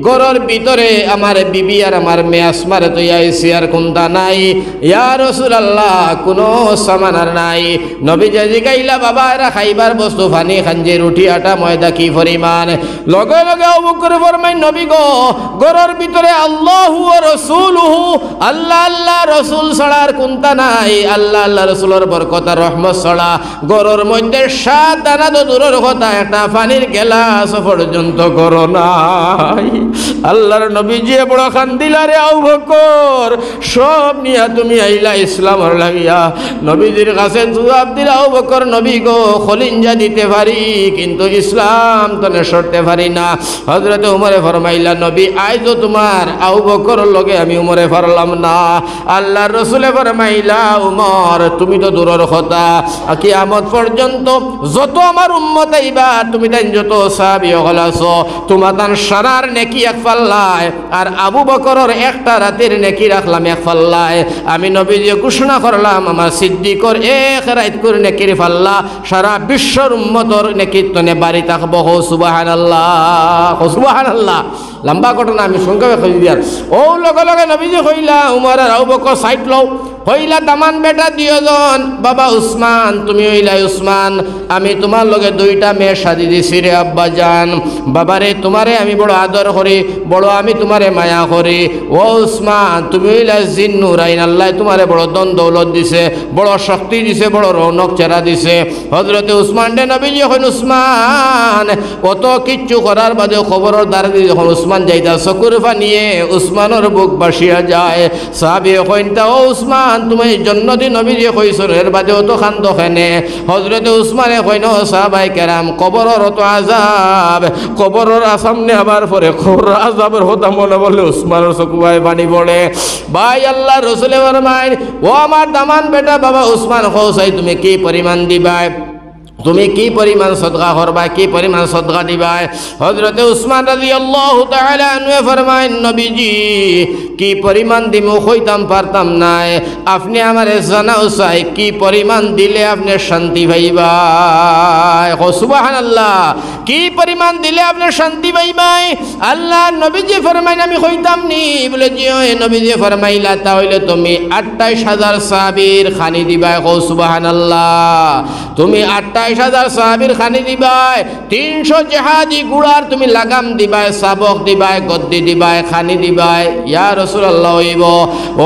ঘরের ভিতরে আমার বিবি আর আমার মেয়ে আসমারে তো আইছি আর কোনটা নাই ইয়া রাসূলুল্লাহ, কোনো সামানার নাই। নবী যে জিগাইলা বাবা এরা খাইবার বস্তু ফানি খাঞ্জে রুটি আটা ময়দা কি পরিমাণ? লগে লগে আবু বকর ফরমাই নবী গো ঘরের ভিতরে আল্লাহু ওয়া রাসূলুহু, আল্লাহ আল্লাহ রাসূল ছাড়ার কোনটা নাই, আল্লাহ আল্লাহ রাসূলের বরকত আর রহমত ছাড়া ঘরের মধ্যে 7 দানা তো দূরের কথা একটা পানির গ্লাস পর্যন্ত করো নাই। আল্লাহর নবী যে বড় কান্দিলা রে আবু বকর, সব নিয়া তুমি আইলা ইসলামের লাগিয়া। নবীজির কাছে জবাব দিলা আবু বকর নবী গো খলিঞ্জা দিতে পারি কিন্তু ইসলাম তো সরতে পারি না। হযরত উমরে ফরমাইলা নবী আইজো তোমার আবু বকর লগে আমি উমরে পারলাম না। আল্লাহর রাসূলে ফরমাইলা উমর তুমি তো দূরের কথা, কিয়ামত পর্যন্ত যত আমার উম্মত আইবা তুমি তাই যত সাহাবী হল আছো তোমার তান সারার নেকি এক পাল্লায়, আর আবু বকরের একটা রাতের নেকি রাখলাম এক পাল্লায়। আমি নবীজি ঘোষণা করলাম আমার সিদ্দিকর এক রাত করে নেকির পাল্লা সারা বিশ্বর উম্মতর নেকির তনে বাড়ি থাকবো। সুবহানাল্লাহ সুবহানাল্লাহ। লম্বা ঘটনা আমি সংক্ষেপে কই দিয়ার। ও লগে লগে নবীজি কইলা উমর আর আবু বকর সাইড লও, কইলা দামান বেটা দিয়জন বাবা উসমান, তুমি হইলা উসমান, আমি তোমার লগে 2টা মেয়ে সাজি দিছি রে আব্বা জান। বাবারে তোমারে আমি বড় আদর করি, বড় আমি তোমারে মায়া করি। ও উসমান তুমি হইলা জিন্নুরাইন, আল্লাহ তোমারে বড় দন দৌলত দিছে, বড় শক্তি দিছে, বড় রৌনক চেহারা দিছে। হযরতে উসমান রে নবীজি যখন উসমান কত কিচ্ছু করার বাদে খবরের দ্বারা যখন উসমান যাইতা চকুর পানিয়ে উসমানের বুক বাসিয়া যায়। সাহাবী কইনতা ও উসমান তুমি জন্নতি নবীজি কইছর এর বাদে অত খান্দ খেনে? হযরতে উসমানে কইন সাহাবাই কেরাম কবরের অত আযাব, কবরের সামনে আবার পরে কবরের আযাবের কথা মনে বলে উসমানের চকুয়ায় পানি পড়ে। ভাই আল্লাহ রাসূলে ফরমায় ও আমার দামান বেটা বাবা উসমান কওসাই তুমি কি পরিমাণ দিবাই? তুমি কি পরিমাণ সদকা করবা, কি পরিমাণ সদকা দিবা। হযরতে উসমান রাদিয়াল্লাহু তাআলা আনহু ফরমায়েন, নবীজি কি পরিমাণ দিমু কইতাম পারতাম না, আপনি আমারে জানাও চাই কি পরিমাণ দিলে আপনি শান্তি পাইবা। সুবহানাল্লাহ, কি পরিমাণ দিলে আপনি শান্তি পাইবা। আল্লাহ নবীজি ফরমাইন আমি কইতাম নি, বলে জি নবীজি ফরমাইলা তাহলে তুমি ২৮,০০০ সাহাবীর খানি দিবা। সুবহানাল্লাহ, তুমি ২৮,০০০ সাহাবীর খানি দিবাই, ৩০০ জিহাদি গুড়ার তুমি লাগাম দিবাই, সাবক দিবাই, গদ্দি দিবাই, খানি দিবাই। ইয়া রাসূলুল্লাহ হইব।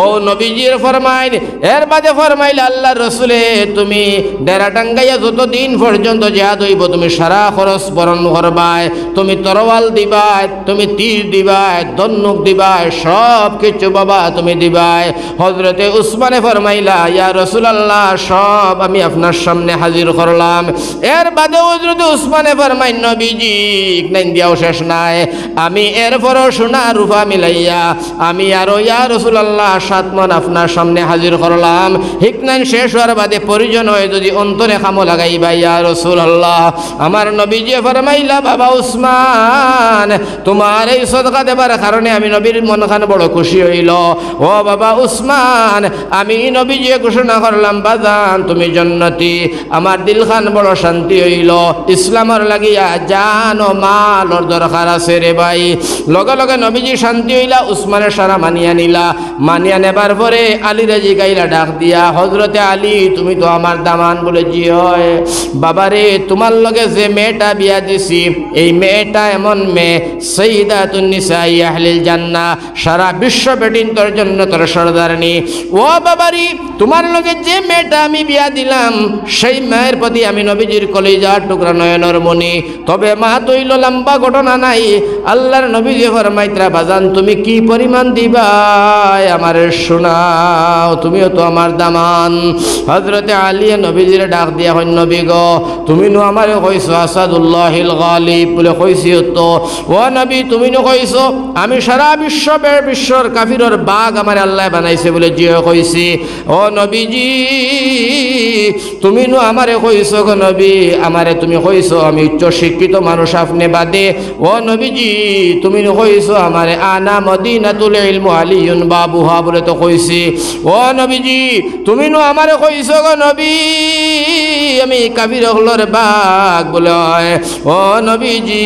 ও নবীজির ফরমাইন, এর বাদে ফরমাইল আল্লাহ রসুলে তুমি ডেরা টাঙ্গাইয়া যতদিন পর্যন্ত জিহাদ হইব তুমি সারা খরচ বরণ করবাই, তুমি তরোয়াল দিবাই, তুমি তীর দিবাই, ধনুক দিবাই, সব কিছু বাবা তুমি দিবাই। হযরতে উসমানে ফরমাইলা ইয়া রাসূলুল্লাহ সব আমি আপনার সামনে হাজির করলাম। এর বাদে হযরতে উসমানে ফরমাইন, নবীজি নাইন দিয়াও শেষ নাই, আমি এরপরও সোনা রূপা মিলাইয়া আমি আরো ইয়া রাসূলুল্লাহ ৭ মণ আপনার সামনে হাজির করলাম। হিকনাইন শেষ হওয়ার বাদে পরিজন হয়ে যদি অন্তরে খামো লাগাইবা ইয়া রাসূলুল্লাহ। আমার নবীজি ফরমাইলা বাবা উসমান তোমার এই সদকা দেবার কারণে আমি নবীর মনখান বড় খুশি হইল। ও বাবা উসমান আমি নবীজি ঘোষণা করলাম বাজান তুমি জান্নাতি, আমার দিলখান বড় শান্তি হইল। ইসলামের লাগিয়া জান ও মালর দরকার আছে রে ভাই। লগে লগে নবীজি শান্তি হইলা, উসমানের সারা মানিয়া নিলা। মানিয়া নেবার পরে আলী রাজি গাইলা ডাক দিয়া, হযরতে আলী তুমি তো আমার দামান। বলে জি হয় বাবারে, তোমার লগে যে মেয়েটা বিয়া দিছি এই মেয়েটা এমন মেয়ে সাইয়্যিদাতুন নিসাই আহলিল জান্নাহ, সারা বিশ্ব বেটিন তোর জন্য তোর সরদারনি। ও বাবারি তোমার লগে যে মেয়েটা আমি বিয়া দিলাম সেই মায়ের প্রতি আমি নবীজির কলিজার টুকরা নয়নের মনি। তবে মা তৈল লম্বা ঘটনা নাই, আল্লাহর নবীজি ফরমাইতরা বাজান তুমি কি পরিমাণ দিবা আমার শোনাও, তুমিও তো আমার দামান। হযরতে আলী নবীজির ডাক দিয়া কই নবী গো তুমি নো আমারে কইছো আসাদুল্লাহিল গালিব বলে কইছি তো। ও নবী তুমি নো কইছো আমি সারা বিশ্বর কাফিরর বাঘ আমার আল্লাহ বানাইছে বলে জিও কইছি। ও নবীজি তুমি নো আমারে কইছো গো নবী, আমারে তুমি কইছো আমি উচ্চ শিক্ষিত মানুষ আপনি বাদে। ও নবীজি তুমি নো কইছো আমারে আনা মদিনাতুল ইলম আলিয়ুন বাবুহা বলে তো কইছি। ও নবীজি তুমি নো আমারে কইছো গো নবী আমি কাফির হলর বাঘ বলে। ও নবীজি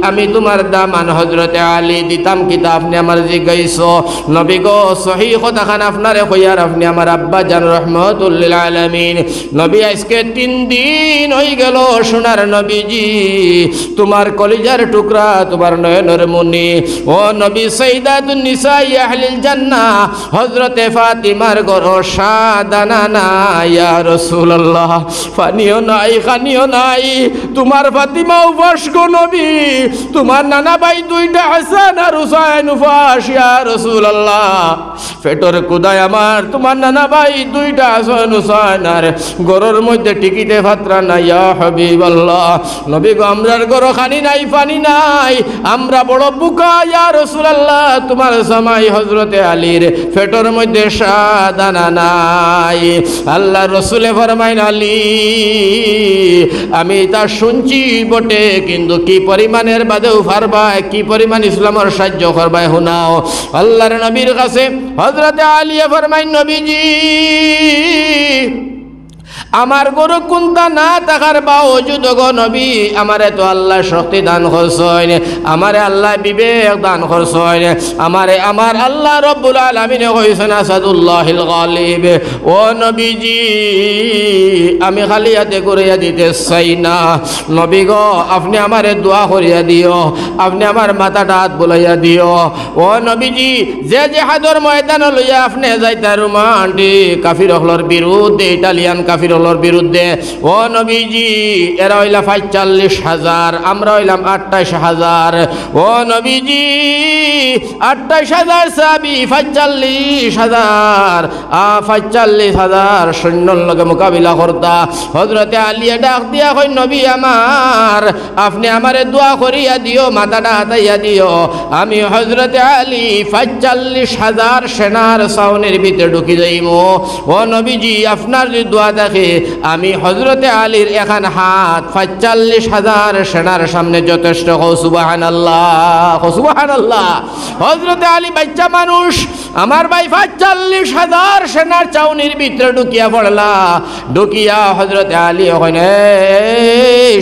আমি তোমার দামান হযরতে আলী দিতাম কিতা আপনি আমার জিজ্ঞাইছো। নবী গো সহিহ কথাখান আপনারে কইয়ার আপনি আমার আব্বা জান রহমাতুল লিল আলামিন। নবী আজকে 3 দিন হই গেল সোনার নবীজি তোমার কলিজার টুকরা তোমার নয়নের মনি। ও নবী সাইয়্যিদাতুন নিসাই আহলিল জান্নাহ হযরতে ফাতিমার ঘর সাদানা না ইয়া রাসূলুল্লাহ, পানিও নাই খানিও নাই। তোমার ফাতিমা উপাস গো নবী, তোমার নানা ভাই 2টা হাসান আর হুসাইন উপাস ইয়া রাসূলুল্লাহ। পেটর কুদায় আমার তোমার নানা ভাই 2টা হাসান হুসাইন আর ঘরের মধ্যে টিকিতে ভাতরা নাই ইয়া হাবিবাল্লাহ। নবী গো আমরার ঘর খানি নাই পানি নাই, আমরা বড় বুকা ইয়া রাসূলুল্লাহ। তোমার জামাই হযরতে আলীর পেটর মধ্যে সাদানা নাই। আল্লাহ রসুলে ফরমাইন আলী আমি তা শুনছি বটে, কিন্তু কি পরিমাণের বাদেও ফারবায় কি পরিমাণ ইসলামের সাহায্য করবায় শোনাও। আল্লাহর নবীর কাছে হযরতে আলী ফরমাইন নবীজি আমার গরু কোনটা না থাকার বাওজুদ গো নবী আমারে তো আল্লাহ শক্তি দান করছেন, আমারে আল্লাহ বিবেক দান করছেন, আমারে আমার আল্লাহ রব্বুল আলামিন কইছেন আসাদুল্লাহিল গালিব। ও নবীজি আমি খালি হাতে করিয়া দিতে চাই না। নবী গো আপনি আমারে দোয়া করিয়া দিও, আপনি আমার মাথাটা হাত বুলাইয়া দিও। ও নবীজি যে যে হাদর ময়দান লইয়া আপনি যাইতা রোমান্টিক কাফির হলর বিরুদ্ধে, ইটালিয়ান কাফির হলর বিরুদ্ধে। ও নবীজি এরা হইলা ৪৫,০০০, আমরা হইলাম ২৮,০০০। ও নবীজি ২৮,০০০ সাহাবী ৪৫,০০০ সৈন্যর লগে মোকাবিলা করতা। হযরতে আলী ডাক দিয়া কই নবী আমার আপনি আমারে দোয়া করিয়া দিও, মাথাটা হাতাইয়া দিও। আমি হযরতে আলী ৪৫,০০০ সেনার ছাউনির ভিতরে ঢুকি যাইব। ও নবীজি আপনার যদি দোয়া থাকে আমি হযরতে আলীর এখান হাত ৪৫,০০০ সেনার সামনে যথেষ্ট। সুবহানাল্লাহ, সুবহানাল্লাহ। হযরতে আলী বাচ্চা মানুষ, আমার ভাই ৪৫,০০০ সেনার চাউনির ভিতরে ঢুকিয়া পড়লা। ঢুকিয়া হযরতে আলী ওখানে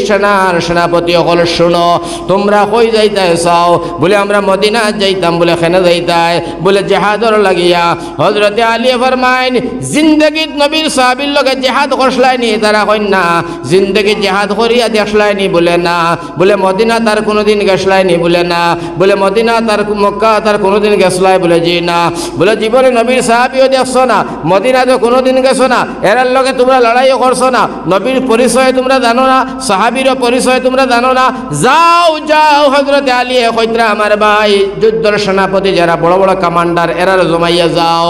সেনার সেনাপতি সকল শুনো, তোমরা কই যাইতে চাও? বলে আমরা মদিনা যাইতাম। বলে কেন যাইতাই? বলে জেহাদর লাগিয়া। হযরতে আলী ফরমাইন, জিন্দগিত নবীর সাহাবীর লগে জেহাদ করছলাইনি? তারা কইন না। জিন্দগি জেহাদ করিয়া দেখছলাইনি? বলে না। বলে মদিনা তার কোনোদিন গেছলাইনি? বলে না। বলে মদিনা তার মক্কা তার কোনোদিন গেছলাই? বলে জি না। বলে জীবনে নবীর সাহাবীও দেখছো না, মদিনা তো কোনোদিন গেছো না, এরার লগে তোমরা লড়াইও করছো না, নবীর পরিচয় তোমরা জানো না, সাহাবীরও পরিচয় তোমরা জানো না। যাও যাও, হযরতে আলী কইত্রা আমার ভাই যুদ্ধের সেনাপতি যারা বড় বড় কমান্ডার এরার জমাইয়া যাও।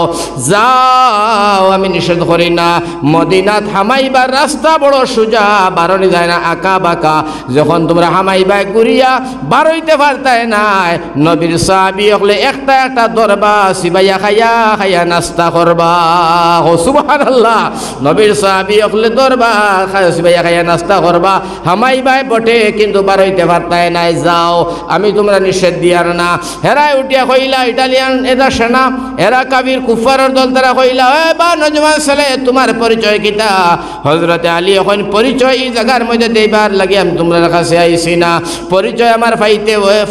যাও, আমি নিষেধ করি না। মদিনাত হামাইবার রাস্তা বড় সোজা, বারণি যায় না আঁকা বাঁকা। যখন তোমরা হামাইবা ঘুরিয়া বারইতে পারতাই নাই, নবীর সাহাবী হলে একটা একটা দরবা সিবাইয়া খাইয়া খাইয়া নাস্তা করবা। ও সুবহানাল্লাহ। নবীর সাহাবী হলে দরবা খাইয়া সিবাইয়া খাইয়া নাস্তা করবা, হামাইবাই বটে কিন্তু বারইতে পারতাই নাই। যাও, আমি তোমরা নিষেধ দিয়ার না। হেরাই উঠিয়া কইলা, ইটালিয়ান এরা সেনা, এরা কাবির কুফারের দল, তারা কইলা, এ বা নজওয়ান ছেলে তোমার পরিচয় কিতা? হযরতে আলী এখন পরিচয় এই জায়গার মধ্যে দেবার লাগে আমি তোমরা কাছে আইছি না। পরিচয় আমার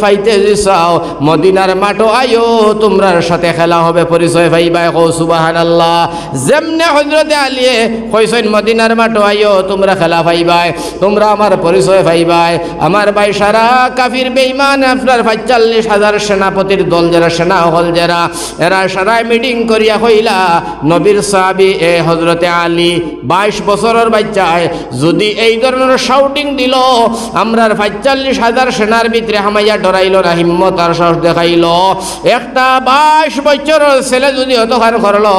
ফাইতে চাও, মদিনার মাঠো আয়ো, তোমরার সাথে খেলা হবে, পরিচয় ভাইবাই। কও সুবহানাল্লাহ। যেমনে হযরতে আলী কইছেন মদিনার মাঠো আয়ো, তোমরা খেলা ভাইবাই, তোমরা আমার পরিচয় ভাইবাই। আমার ভাই সারা কাফির বেঈমান আপনার ৪৫,০০০ সেনাপতির দল যারা, সেনা হল যারা, এরা সারাই মিটিং করিয়া কইলা, নবীর সাহাবী এ হযরতে আলী ২২ বছরের বাচ্চায় যদি এই ধরনের শাউটিং দিল, আমরার ৪৫,০০০ সেনার ভিতরে হামাইয়া ডরাইল না, হিম্মত আর সাহস দেখাইল, একটা ২২ বছরের ছেলে যদি অতখান করলো,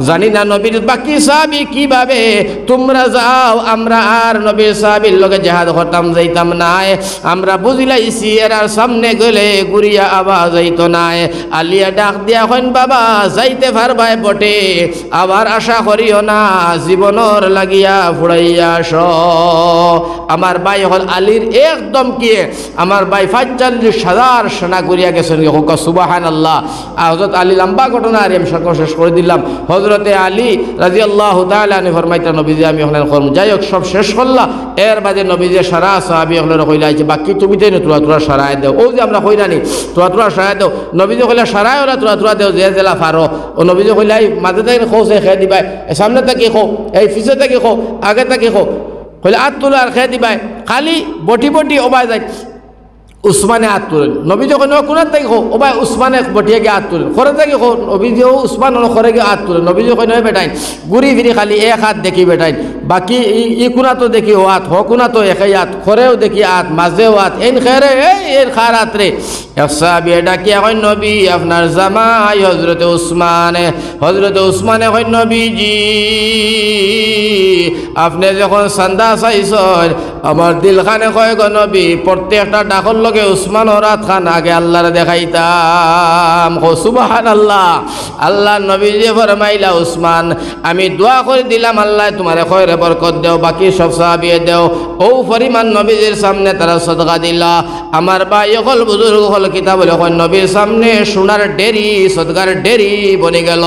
জানি না নবীর বাকি সাহাবী কিভাবে। তোমরা যাও, আমরা আর নবীর সাহাবীর লগে জেহাদ করতাম যাইতাম নাই। আমরা বুঝিলাইছি এরার সামনে গেলে গুড়িয়া আবার যাইতো নাই। আলিয়া ডাক দিয়া কইন, বাবা যাইতে পারবাই বটে, আবার আশা করিও না, জীবনর লাগিয়া ফুড়াইয়া আস। আমার ভাই হল আলীর একদম কি, আমার ভাই ৪৫,০০০ সেনা করিয়া গেছেন। সুবহানাল্লাহ। হযরত আলী লম্বা ঘটনা আর আমি শেষ করে দিলাম। হযরতে আলী রাদিয়াল্লাহু তাআলা আনহু ফরমাইতা, নবীজি আমি ওখানে করব। যাই হোক, সব শেষ করলা। এর বাদে নবীজি সারা সাহাবী ওখানে কইলা, বাকি তুমি তাই না তোরা সারাই দেও। ও যে আমরা কইরানি তোরা সারাই দেও। নবীজি কইলা সারাই ওরা তোরা দেও, যে জেলা ফারো। ও নবীজি কইলা মাঝে থেকে খোঁজে খেয়ে দিবাই, সামনে থেকে খো, এই পিছে থেকে খো, আগে থেকে খো। কইলে আত তুলে আর খেয়ে দিবাই, খালি বটি বটি ওবাই যায়। উসমানে হাত তুলেন, নবী যখন কোনার থেকে হোক ও ভাই উসমানে বটিয়ে গিয়ে হাত তুলেন, খরে থেকে হোক নবীজিও উসমান খরে গিয়ে হাত তুলেন। নবী যখন বেটাইন ঘুরি ফিরি খালি এক হাত দেখি বেটাইন, বাকি ই কোনা তো দেখি ও হাত, হ কোনা তো একই হাত, খরেও দেখি হাত, মাঝেও হাত, এন খেরে এর খার হাত রে। সাহাবী ডাকি এখন নবী আপনার জামাই হজরতে উসমানে হয় নবীজি আপনি যখন সান্দা চাইছেন আমার দিলখানে কয় গো নবী প্রত্যেকটা ডাকর লগে উসমান রাত খান আগে আল্লাহর দেখাইতাম। সুবহানাল্লাহ। আল্লাহ নবীজি ফরমাইলা উসমান আমি দোয়া করে দিলাম আল্লাহ তোমারে খয়রে বরকত দেও, বাকি সব সাহাবীয়ে দেও। ও পরিমাণ নবীজির সামনে তারা সদকা দিলা। আমার ভাই হল বুজুর্গ হল কিতাব বলে নবীর সামনে সোনার ডেরি সদকার ডেরি বনে গেল।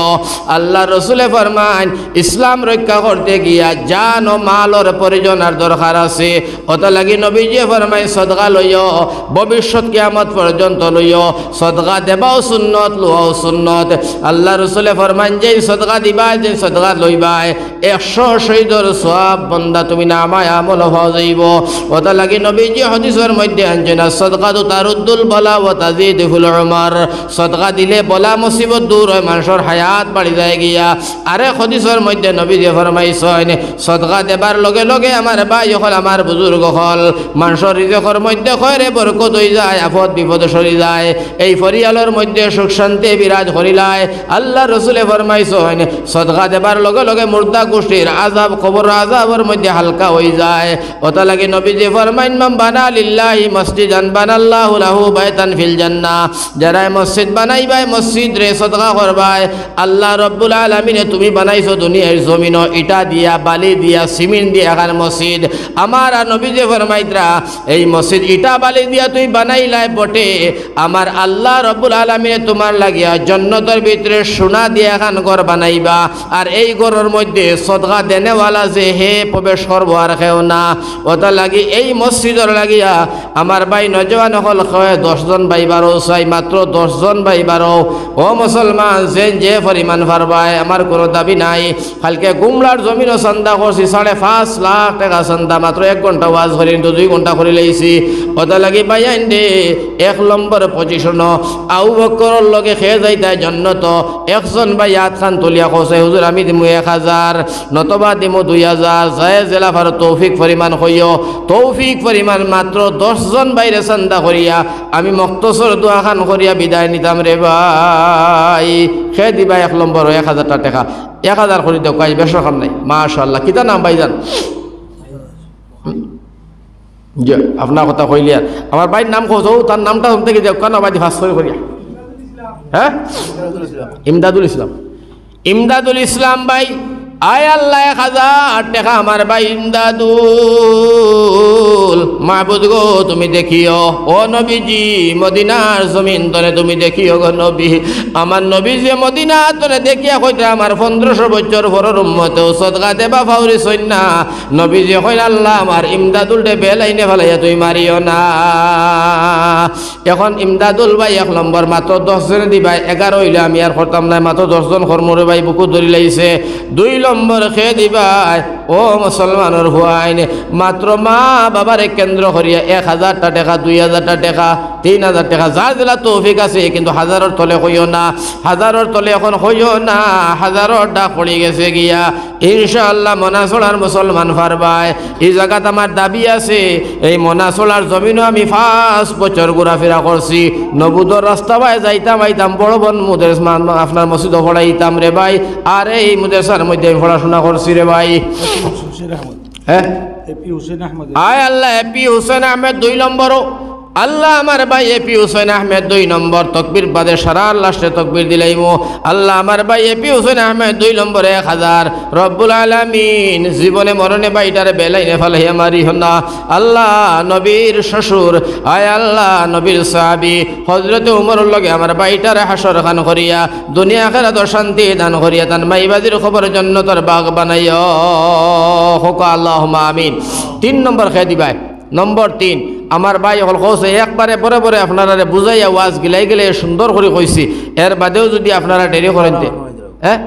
আল্লাহ রসুলে ফরমান ইসলাম রক্ষা করতে গিয়া জান ও মালর প্রয়োজনের দরকার আছে, অত লাগি নবীজি ফরমাই সদকা লইও, ভবিষ্যৎ কিয়ামত পর্যন্ত লইও, সদকা দেবাও সুন্নত লওয়াও সুন্নত। আল্লাহ রসুলে ফরমান যে সদকা দিবা যে সদকা লইবাই 100 শহীদর সওয়াব বন্দা তুমি নামায় আমল হওয়া যাইব। অত লাগি নবীজি হাদিসের মধ্যে আনছেন সদকা তো তারুদ্দুল বলা ও তাজিদুল উমর, সদকা দিলে বলা মুসিবত দূর হয়, মানুষের হায়াত বাড়ি যায় গিয়া। আরে হাদিসের মধ্যে নবীজি ফরমাইছেন সদকা দেবার লগে লগে আমার ভাই হল আমার বুজুর্গ হল মানুষের রিজকের মধ্যে খয়রে বরকত হয়ে যায়, আপদ বিপদ সরি যায়, এই পরিয়ালের মধ্যে সুখ শান্তি বিরাজ করিলায়। আল্লাহ রসুলে ফরমাইছেন সদকা দেবার লগে লগে মুর্দা গোষ্ঠীর আযাব কবর কবর আযাবের মধ্যে হালকা হয়ে যায়। ওটা লাগে নবীজি ফরমাইন মান বানা লিল্লাহি মসজিদান বানাল্লাহু লাহু বাইতান ফিল জান্নাহ, যারা মসজিদ বানাইবাই, মসজিদ রে সদকা করবাই, আল্লাহ রব্বুল আলামিনে তুমি বানাইছো দুনিয়ার জমিন ইটা দিয়া, বালি দিয়া, সিমেন্ট দিয়া এখন মসজিদ। আমার নবীজি ফরমাইতরা এই মসজিদ ইটা বালি দিয়া তুই বানাইলাই বটে, আমার আল্লাহ রব্বুল আলামিনে তোমার লাগিয়া জান্নাতের ভিতরে সোনা দিয়া এখন ঘর বানাইবা, আর এই ঘরের মধ্যে সদকা দেনেওয়ালা যে হে প্রবেশ করবো আর কেউ না। ওটা লাগি এই মসজিদের লাগিয়া আমার ভাই নজওয়ান হল 10 জন ভাই বারো চাই, মাত্র 10 জন ভাই বারো। ও মুসলমান, যে পরিমাণ পারবাই, আমার কোনো দাবি নাই। কালকে গুমলার জমিনও চান্দা করছি 5.5 লাখ টাকা চান্দা, মাত্র 1 ঘন্টা ওয়াজ করি, 2 ঘন্টা করে লইছি। ওটা লাগি ভাই আইন দে 1 নম্বর পজিশন আবু বকরের লগে খেয়ে যাইতাই জন্নত। একজন ভাই হাত খান তুলিয়া কইছে হুজুর আমি দিমু 1000 নতবা দিমু 2000, যায় জেলা ভার তৌফিক পরিমাণ হইও। তৌফিক পরিমাণ মাত্র 10 জন বাইরে চান্দা করিয়া আমি মক্তসর দোয়া খান করিয়া বিদায় নিতাম রে ভাই। খেয়ে দিবা 1 নম্বর 1000 টাকা, 1000 করে দেও, কাজ বেশ রকম নাই। মাশাআল্লাহ। কিতা নাম ভাইজান? যে আপনার কথা কইলিয়া আমার ভাইয়ের নাম কত, তার নামটা থেকে দেও কেন ভাই ফাঁস করে করিয়া। হ্যাঁ, ইমদাদুল ইসলাম। ইমদাদুল ইসলাম ভাই, আয় আল্লাহ 1000 টাকা আমার ভাই ইমদাদুল। মাহবুদ গো তুমি দেখিও, ও নবীজি মদিনার জমিন তনে তুমি দেখিও গো নবী, আমার নবীজি মদিনা তনে দেখিয়া কইতে আমার 1500 বছর পরের উম্মতেও সদকা দেবা ফাউরি সৈন্যা। নবীজি কইল আল্লাহ আমার ইমদাদুল ডে বেলাইনে ফেলাইয়া তুই মারিও না। এখন ইমদাদুল ভাই 1 নম্বর মাত্র 10 জন দিবাই, 11 হইলে আমি আর করতাম না, মাত্র 10 জন কর্মরে ভাই বুকু ধরি লাইছে। 2 নম্বর খেয়ে দিবাই, ও মুসলমানের হুয়াইন মাত্র মা বাবারে কেন্দ্র করিয়া 1000 টাকা, 2000 টাকা, 3000 টাকা, যা জেলা তৌফিক আছে, কিন্তু 1000-এর তলে হইও না, 1000-এর তলে এখন হইও না। 1000-এর ডাক পড়ে গেছে গিয়া ইনশাআল্লাহ মনাসোলার মুসলমান ফারবাই। এই জায়গাত আমার দাবি আছে, এই মনাসোলার জমিনও আমি 5 বছর ঘোরাফেরা করছি। নবুদর রাস্তা ভাই যাইতাম আইতাম, বড় বন মুদেরস আপনার মসজিদও পড়াইতাম রে ভাই, আর এই মুদেরসার মধ্যে আমি পড়াশোনা করছি রে ভাই। হ্যাঁ, আয় আল্লাহ এপি হুসেন আহমেদ 2 নম্বরও আল্লাহ আমার ভাই এপি হুসেন আহমেদ 2 নম্বর তকবীর বাদে সারা লাস্টে তকবীর দিলাইমু। আল্লাহ আমার ভাই এপি হুসেন আহমেদ 2 নম্বরে 1000। রব্বুল আলামিন জীবনে মরণে বাইটারে বেলাইনে ফেলাইয়া মারিও না। আল্লাহ নবীর শ্বশুর, আয় আল্লাহ নবীর সাহাবী হযরতে উমরের লগে আমার বাইটারে হাসর খান করিয়া দুনিয়া আখিরাত শান্তি দান করিয়া তান মাইবাজির খবর জান্নাতের বাগ বানাইও হোক আল্লাহুম্মা আমিন। 3 নম্বর খেয়ে দিবাই। নম্বর 3 আমার ভাই হল কৌছে একবারে পরে পরে আপনারা বুঝাইয়া ওয়াজ গিলাই গেলে সুন্দর করে কইছি, এর বাদেও যদি আপনারা দেরি করেন হ্যাঁ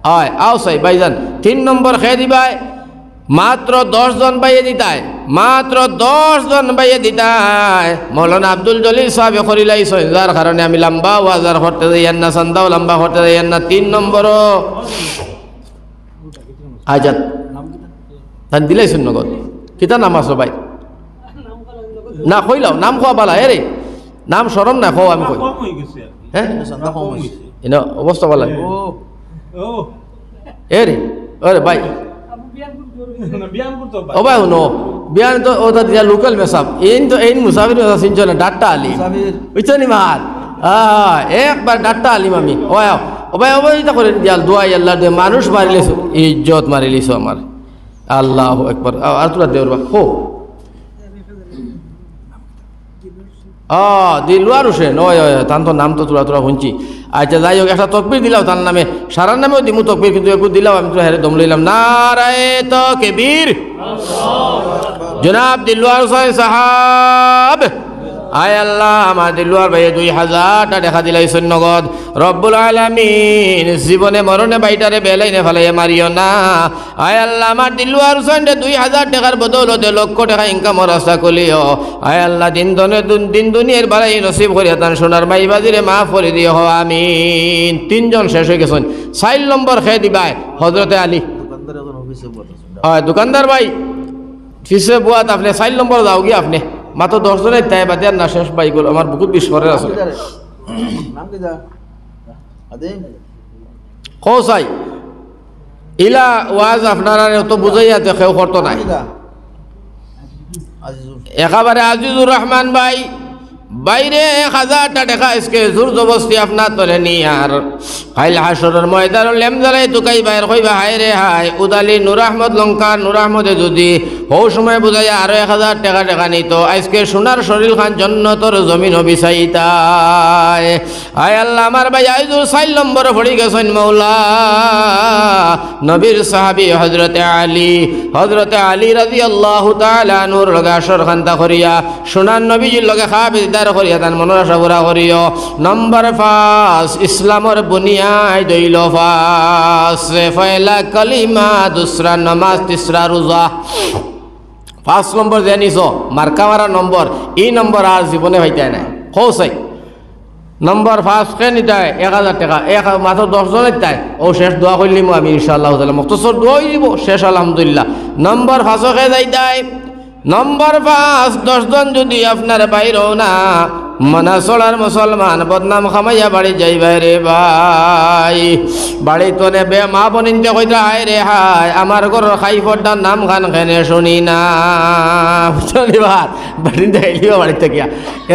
হয় আও চাই ভাইজান। 3 নম্বর খেয়ে দিবাই, মাত্র 10 জন বাইয়ে দিতায়, মাত্র 10 জন বাইয়ে দিতায়। মৌলানা আব্দুল জলিল সাহেব করিলাইছেন, যার কারণে আমি লম্বা ওয়াজার করতে যাইয়ান না, চান্দাও লম্বা করতে যাইয়ান না। 3 নম্বরও আজাদ তান দিলাইছেন নগদ। কিতা নাম আছো ভাই? না কইলাও নাম খোয়া বালা এরে নাম সরম না খো আমি কই। হ্যাঁ এনে অবস্থা বালা এরে আরে ভাই ও ভাই শুনো বিয়ান তো ওটা দিয়া লোকাল মেসাব এই মুসাফির সিনজন ডাট্টা আলিম বুঝছো নি মার একবার ডাট্টা আলিম আমি ও ভাই অবস্থা করে দিয়াল দোয়াই আল্লাহ দে মানুষ মারিলিস ইজ্জত মারিলিস আমার। আল্লাহ একবার আর তোরা দেওর বা হো দিলওয়ার হোসেন ওই তার তো নাম তো তোরা শুনছি। আচ্ছা যাই হোক, একটা তকবির দিলাও তার নামে, সারার নামেও দিমু তকবির, কিন্তু একটু দিলাও আমি তো হেরে দম লইলাম। নারায়ে তাকবীর জনাব দিলওয়ার হোসেন সাহাব। আয় আল্লাহ আমার দিলওয়ার ভাই 2000 টাকা দিলাইছেন নগদ। রব্বুল আলামিন জীবনে মরণে বাইটারে বেলাইনে ফেলাইয়া মারিও না। আয় আল্লাহ আমার দিলওয়ার হোসেন 2000 টাকার বদৌলতে 1 লক্ষ টাকা ইনকামের রাস্তা কলিও। আয় আল্লাহ দিন দুনিয়ার বালাই নসিব করিয়া তান সোনার মাইবাজিরে মাফ করে দিও আমিন। 3 জন শেষ হয়ে গেছেন। 4 নম্বর খেয়ে দিবাই হযরতে আলী। দোকানদার ভাই ফিসে বুয়াত আপনি 4 নম্বর যাও গিয়ে আপনি মাত্র 10 জনের তাই বাদে আর না শেষ বাইগুলো আমার বহুত বিস্মরের আছে। কৌসাই ইলা ওয়াজ আপনারা তো বুঝাইয়া যে কেউ করতো নাই একেবারে আজিজুর রহমান ভাই বাইরে 1000টা টাকা আজকে জোর জবস্তি আপনার তরে নি আর খাইল হাসরের ময়দান লেম জ্বালাই তুকাই বাইর কইবা হায় রে হায় উদালি নূর আহমদ লঙ্কার নূর আহমদে যদি হৌ সময় বুঝাই আরো 1000 টাকা নিত আজকে সোনার শরীর খান জন্নতর জমিন বিছাইতায় আয় আল্লাহ আমার ভাই আইজুর 4 নম্বর পড়ি গেছেন মাওলা নবীর সাহাবী হযরতে আলী রাদিয়াল্লাহু তাআলা নূর লগে আসর খান্তা করিয়া সোনার নবীজির লগে খাবিদার করিয়া তার মনের আশা পুরা করিও নম্বর 5 ইসলামের বুনিয়াদ হইল 5 পয়লা কালিমা দুসরা নামাজ তিসরা রোজা 5 নম্বর জানিস মার্কাওয়ারা নম্বর এই নম্বর আর জীবনে হইতে নাই খোসাই নম্বর 5 কে নিতাই 1000 টাকা মাত্র 10 জনের তাই ও শেষ দোয়া করলিম আমি ইনশাআল্লাহ তাআলা মুক্তসর দোয়া দিব শেষ আলহামদুলিল্লাহ নম্বর 5 কে যাইতাই নম্বর 5 10 জন যদি আপনার বাইরেও না মনাসলার মুসলমান বদনাম খামাইয়া বাড়ি যাইবাই রে ভাই বাড়ি তো নেবে মা বনিনতে কইতা হায় রে হায় আমার ঘর খাইফটার নাম খান খেনে শুনি না শনিবার বাড়ি দেখাইলিও বাড়ি থেকে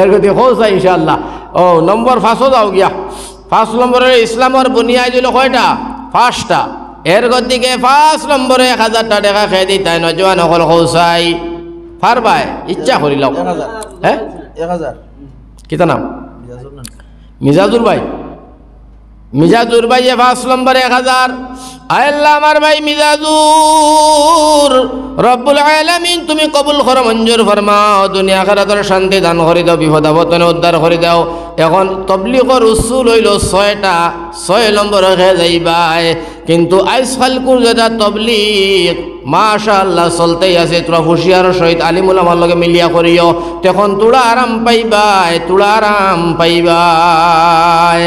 এর গতি খোঁজা ইনশাআল্লাহ ও নম্বর 5 যাও গিয়া 5 নম্বরের ইসলামের বুনিয়াদ হইল কয়টা 5টা এর গতিকে 5 নম্বরে 1000 টাকা খেয়ে দিতাই নজওয়ান হল খোঁজাই পারবাই ইচ্ছা করিল হ্যাঁ 1000 কিতা নাম মিজাজুর ভাই 5 নম্বরে 1000 আল্লাহ আমার ভাই মিজাজুর রব্বুল আলামিন তুমি কবুল করো মঞ্জুর ফরমাও দুনিয়া আখিরাতের শান্তি দান করে দাও বিপদ আপদে উদ্ধার করে দাও এখন তবলিগর উসুল হইল 6টা 6 নম্বরে হয়ে যাইবাই কিন্তু আজকালকুর যেটা তবলিগ মাশাআল্লাহ চলতেই আছে তোরা হুশিয়ার সহিত আলিমুল আমার লগে মিলিয়া করিও তখন তোরা আরাম পাইবাই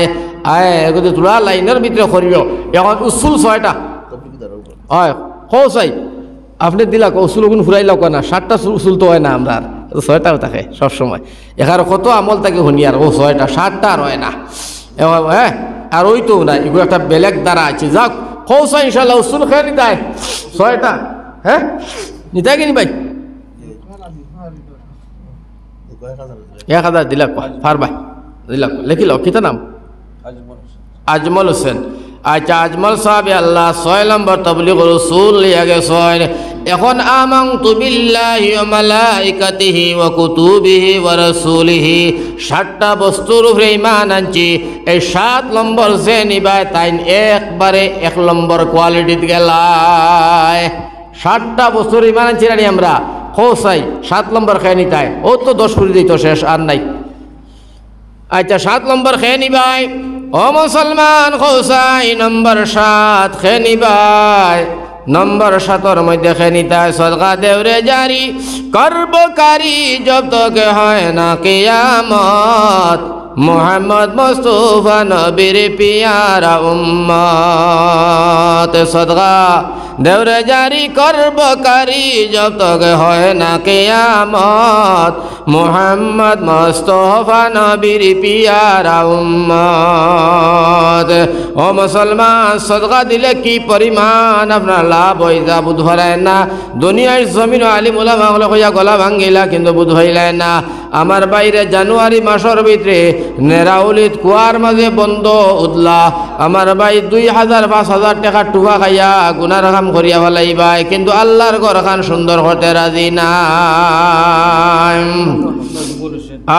আয় যদি তোরা লাইনের ভিতরে করিও এখন উসুল 6টা হয় কৌসাই আপনি দিলা উসুল গুণ ফুরাইলাও কেনা 7টা উসুল তো হয় না আমরা 6টাও থাকে সবসময় এখানে কত আমল থাকে শুনি আর ও 6টা 7টা আর হয় না হ্যাঁ আর ওই তো না এগুলো একটা বেলেগ দ্বারা আছে যাক কৌসা ইনশাল্লাহ উসুল খেয়ে নিতাই 6টা হ্যাঁ নিতাই কিনি ভাই 1000 দিলাক পারবাই দিলাক লেখিল কিতা নাম আজমল হোসেন আচ্ছা আজমল সাহেব আল্লাহ 6 নম্বর তবলিগ রাসূল লিয়া গেছেন এখন আমানতু বিল্লাহি ওয়া মালাইকাতিহি ওয়া কুতুবিহি ওয়া রাসূলিহি 7টা বস্তুর উপরে ঈমান আনছি এই 7 নম্বর যে নিবায় তাই একবারে 1 নম্বর কোয়ালিটিতে গেলায় 7টা বস্তুর ঈমান আনছি রানি আমরা খোসাই 7 নম্বর খেয়ে নিতাই ও তো 10 করে দিত শেষ আর নাই আচ্ছা 7 নম্বর খেয়ে নিবাই ও মুসলমান খোসাই নম্বর 7 খেয়ে নিবাই নম্বর 7 মধ্যে খেয়ে নিতাই সদকা দেওরে জারি করবকারী জব তক হয় না কিয়ামত মোহাম্মদ মুস্তাফা নবীর পিয়ারা উম্মত সদকা দেওরে জারি করবকারী জব তক হয় না কিয়ামত মোহাম্মদ মুস্তাফা নবীর পিয়ারা উম্মত ও মুসলমান সদকা দিলে কি পরিমাণ আপনার লাভ হয়ে যা বুধ হরায় না দুনিয়ার জমিন আলিম উলামা হলে কইয়া গলা ভাঙ্গিলা কিন্তু বুধ হইলায় না আমার বাইরে জানুয়ারি মাসের ভিতরে নেরাউলিত কুয়ার মাঝে বন্ধ উদলা আমার ভাই 2000 5000 টাকা টুকা খাইয়া গুনার কাম করিয়া ফেলাইবাই কিন্তু আল্লাহর ঘর খান সুন্দর হতে রাজি না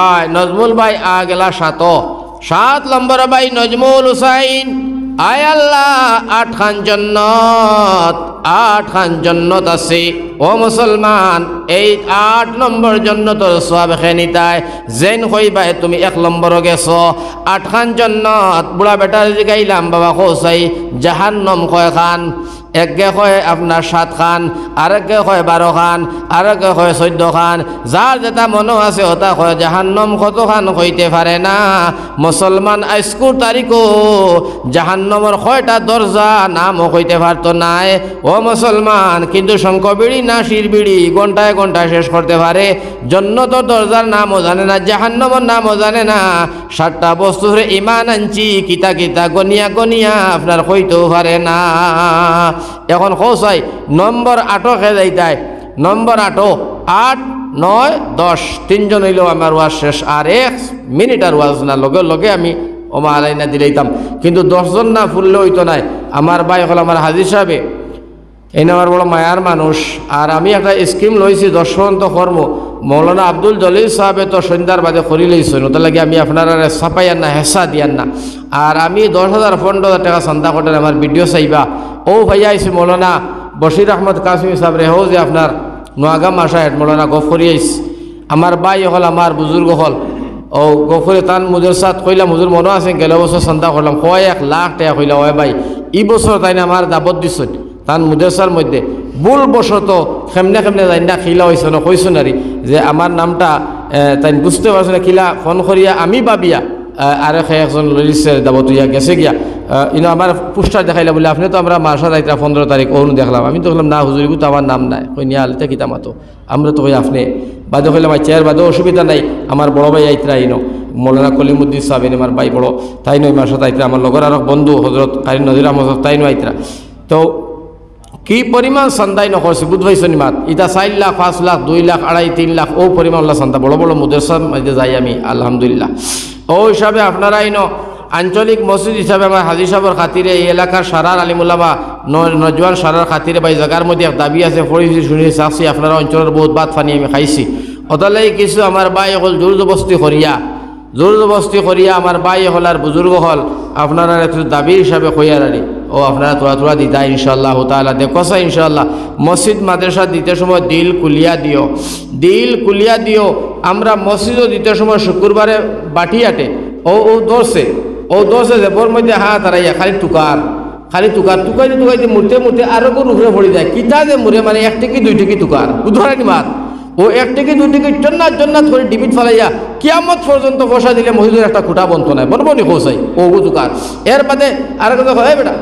আয় নজমুল ভাই আগেলা 7 নম্বর ভাই নজমুল হুসাইন আয় আল্লাহ 8 খান জন্নত আছে ও মুসলমান এই 8 নম্বর জন্নতর সওয়াব খেনিতায় জেন কইবাই তুমি 1 নম্বর গেছো 8 খান জন্নত বুড়া বেটার জিগাইলাম বাবা কোসাই জাহান্নাম কয় খান একগে কয় আপনার 7 খান আরেকগে কয় 12 খান আরেকগে কয় 14 খান যার যেটা মনে আছে ওটা কয় জাহান্নাম কত খান কইতে পারে না মুসলমান আজকুর তারিখও জাহান্নামের কয়টা দরজা নাম কইতে পারতো নাই ও ও মুসলমান, কিন্তু শঙ্খ বিড়ি না শির বিড়ি ঘন্টায় ঘন্টায় শেষ করতে পারে। জন্নতর দরজার নামও জানে না, জাহান্নামের নামও জানে না। 7টা বস্তুর ইমান আনছি কিতা কিতা গনিয়া গনিয়া আপনার হইতেও পারে না। এখন খোসাই নম্বর 8 খেয়ে যাইতায়, নম্বর 8, 8, 9, 10 তিনজন হইলেও আমার ওয়াজ শেষ। আর 1 মিনিট আর ওয়াজ না, লগে লগে আমি ওমা আলাইনা দিলাইতাম, কিন্তু 10 জন না ফুললে হইতো নাই। আমার ভাই হল আমার হাজির সাহেবে, এই আমার বড় মায়ার মানুষ। আর আমি একটা স্কিম লইছি 10 পর্যন্ত কর্ম। মৌলানা আব্দুল জলিল সাহেবে তো সন্ধ্যার বাদে করি লইছেন, ওটা লাগে আমি আপনারা ছাপাইয়ান না, হেসা দিয়ান না। আর আমি 10,000 15,000 টাকা চান্দা করেন আমার ভিডিও চাইবা। ও ভাইয়া আইসি মৌলানা বশির আহমদ কাসমি সাহেব রেহ যে আপনার নোয়াগাম মাসাহেদ মৌলানা গফরি আইসি। আমার ভাই হল, আমার বুজুর্গ হল, ও গফরে তান মুজুর সাথ কইলাম হুজুর মনে আছে গেল বছর চান্দা করলাম 1 লাখ টাকা কইলা। ওই ভাই এই বছর তাই না আমার দাবত দিচ্ছেন তান মুদেশার মধ্যে ভুল বশত খেমনে খেমনে যাই না খিলা হয়েছে না কইছেন আর যে আমার নামটা তাই বুঝতে পারছে না, খিলা ফোন করিয়া আমি ভাবিয়া আর একজন ললিসের দাবত ইয়া গেছে গিয়া ইনো আমার পোস্টার দেখাইলা বলে আপনি তো আমরা মাসা যাইতা 15 তারিখ ওন দেখলাম। আমি তো বললাম না হুজুর তো আমার নাম নাই, কই নিয়ে আলতে কিতা মাতো আমরা তো কই আপনি বাদে কইলাম চেয়ার বাদে অসুবিধা নাই। আমার বড় ভাই আইতরা ইনো মৌলানা কলিমুদ্দিন সাহেব আমার ভাই বড় তাই নয় মাসা আইতরা, আমার লগর আর বন্ধু হজরত কারি নজির আহমদ তাই নয় আইতরা। তো কি পরিমাণ চান্দাই নকরছি বুধবাইছনি মাত ইটা 4 লাখ 5 লাখ 2 লাখ 2.5 3 লাখ ও পরিমাণ চান্দা বড় বড় মুদেশার মধ্যে যাই আমি আলহামদুলিল্লাহ। ও হিসাবে আপনারা ইনো আঞ্চলিক মসজিদ হিসাবে আমার হাজির সাহেবের খাতিরে এই এলাকার সারার আলিমুল্লামা নজওয়ান সারার খাতিরে বা এই জায়গার মধ্যে এক দাবি আছে পড়েছি শুনি চাচ্ছি আপনারা অঞ্চলের বহুত বাদ ফানি আমি খাইছি। অতালাই কিছু আমার ভাই হল জোর জবস্তি করিয়া আমার ভাই হল আর বুজুর্গ হল আপনারা একটু দাবি হিসাবে কইয়ার আনি ও আপনারা তোরা তোরা দিতা ইনশাআল্লাহ তাআলা দেখোসা ইনশাআল্লাহ। মসজিদ মাদ্রাসা দিতে সময় দিল কুলিয়া দিও। আমরা মসজিদও দিতে সময় শুক্রবারে বাটিয়াটে ও দোষে যে বোর মধ্যে হাত হারাইয়া খালি টুকাইতে মুড়তে আরো রুখে পড়ে যায় কিতা যে মুড়ে মানে 1 টিকি 2 টিকি টুকার উদাহরণ মাত ও 1 টিকি 2 টিকি জন্নাত করে ডিবিট ফালাইয়া কিয়ামত পর্যন্ত বসা দিলে মহিলার একটা খুঁটা বন্ধ নাই বনবনি খোঁসাই ও টুকার। এর বাদে আর কথা হয় বেটা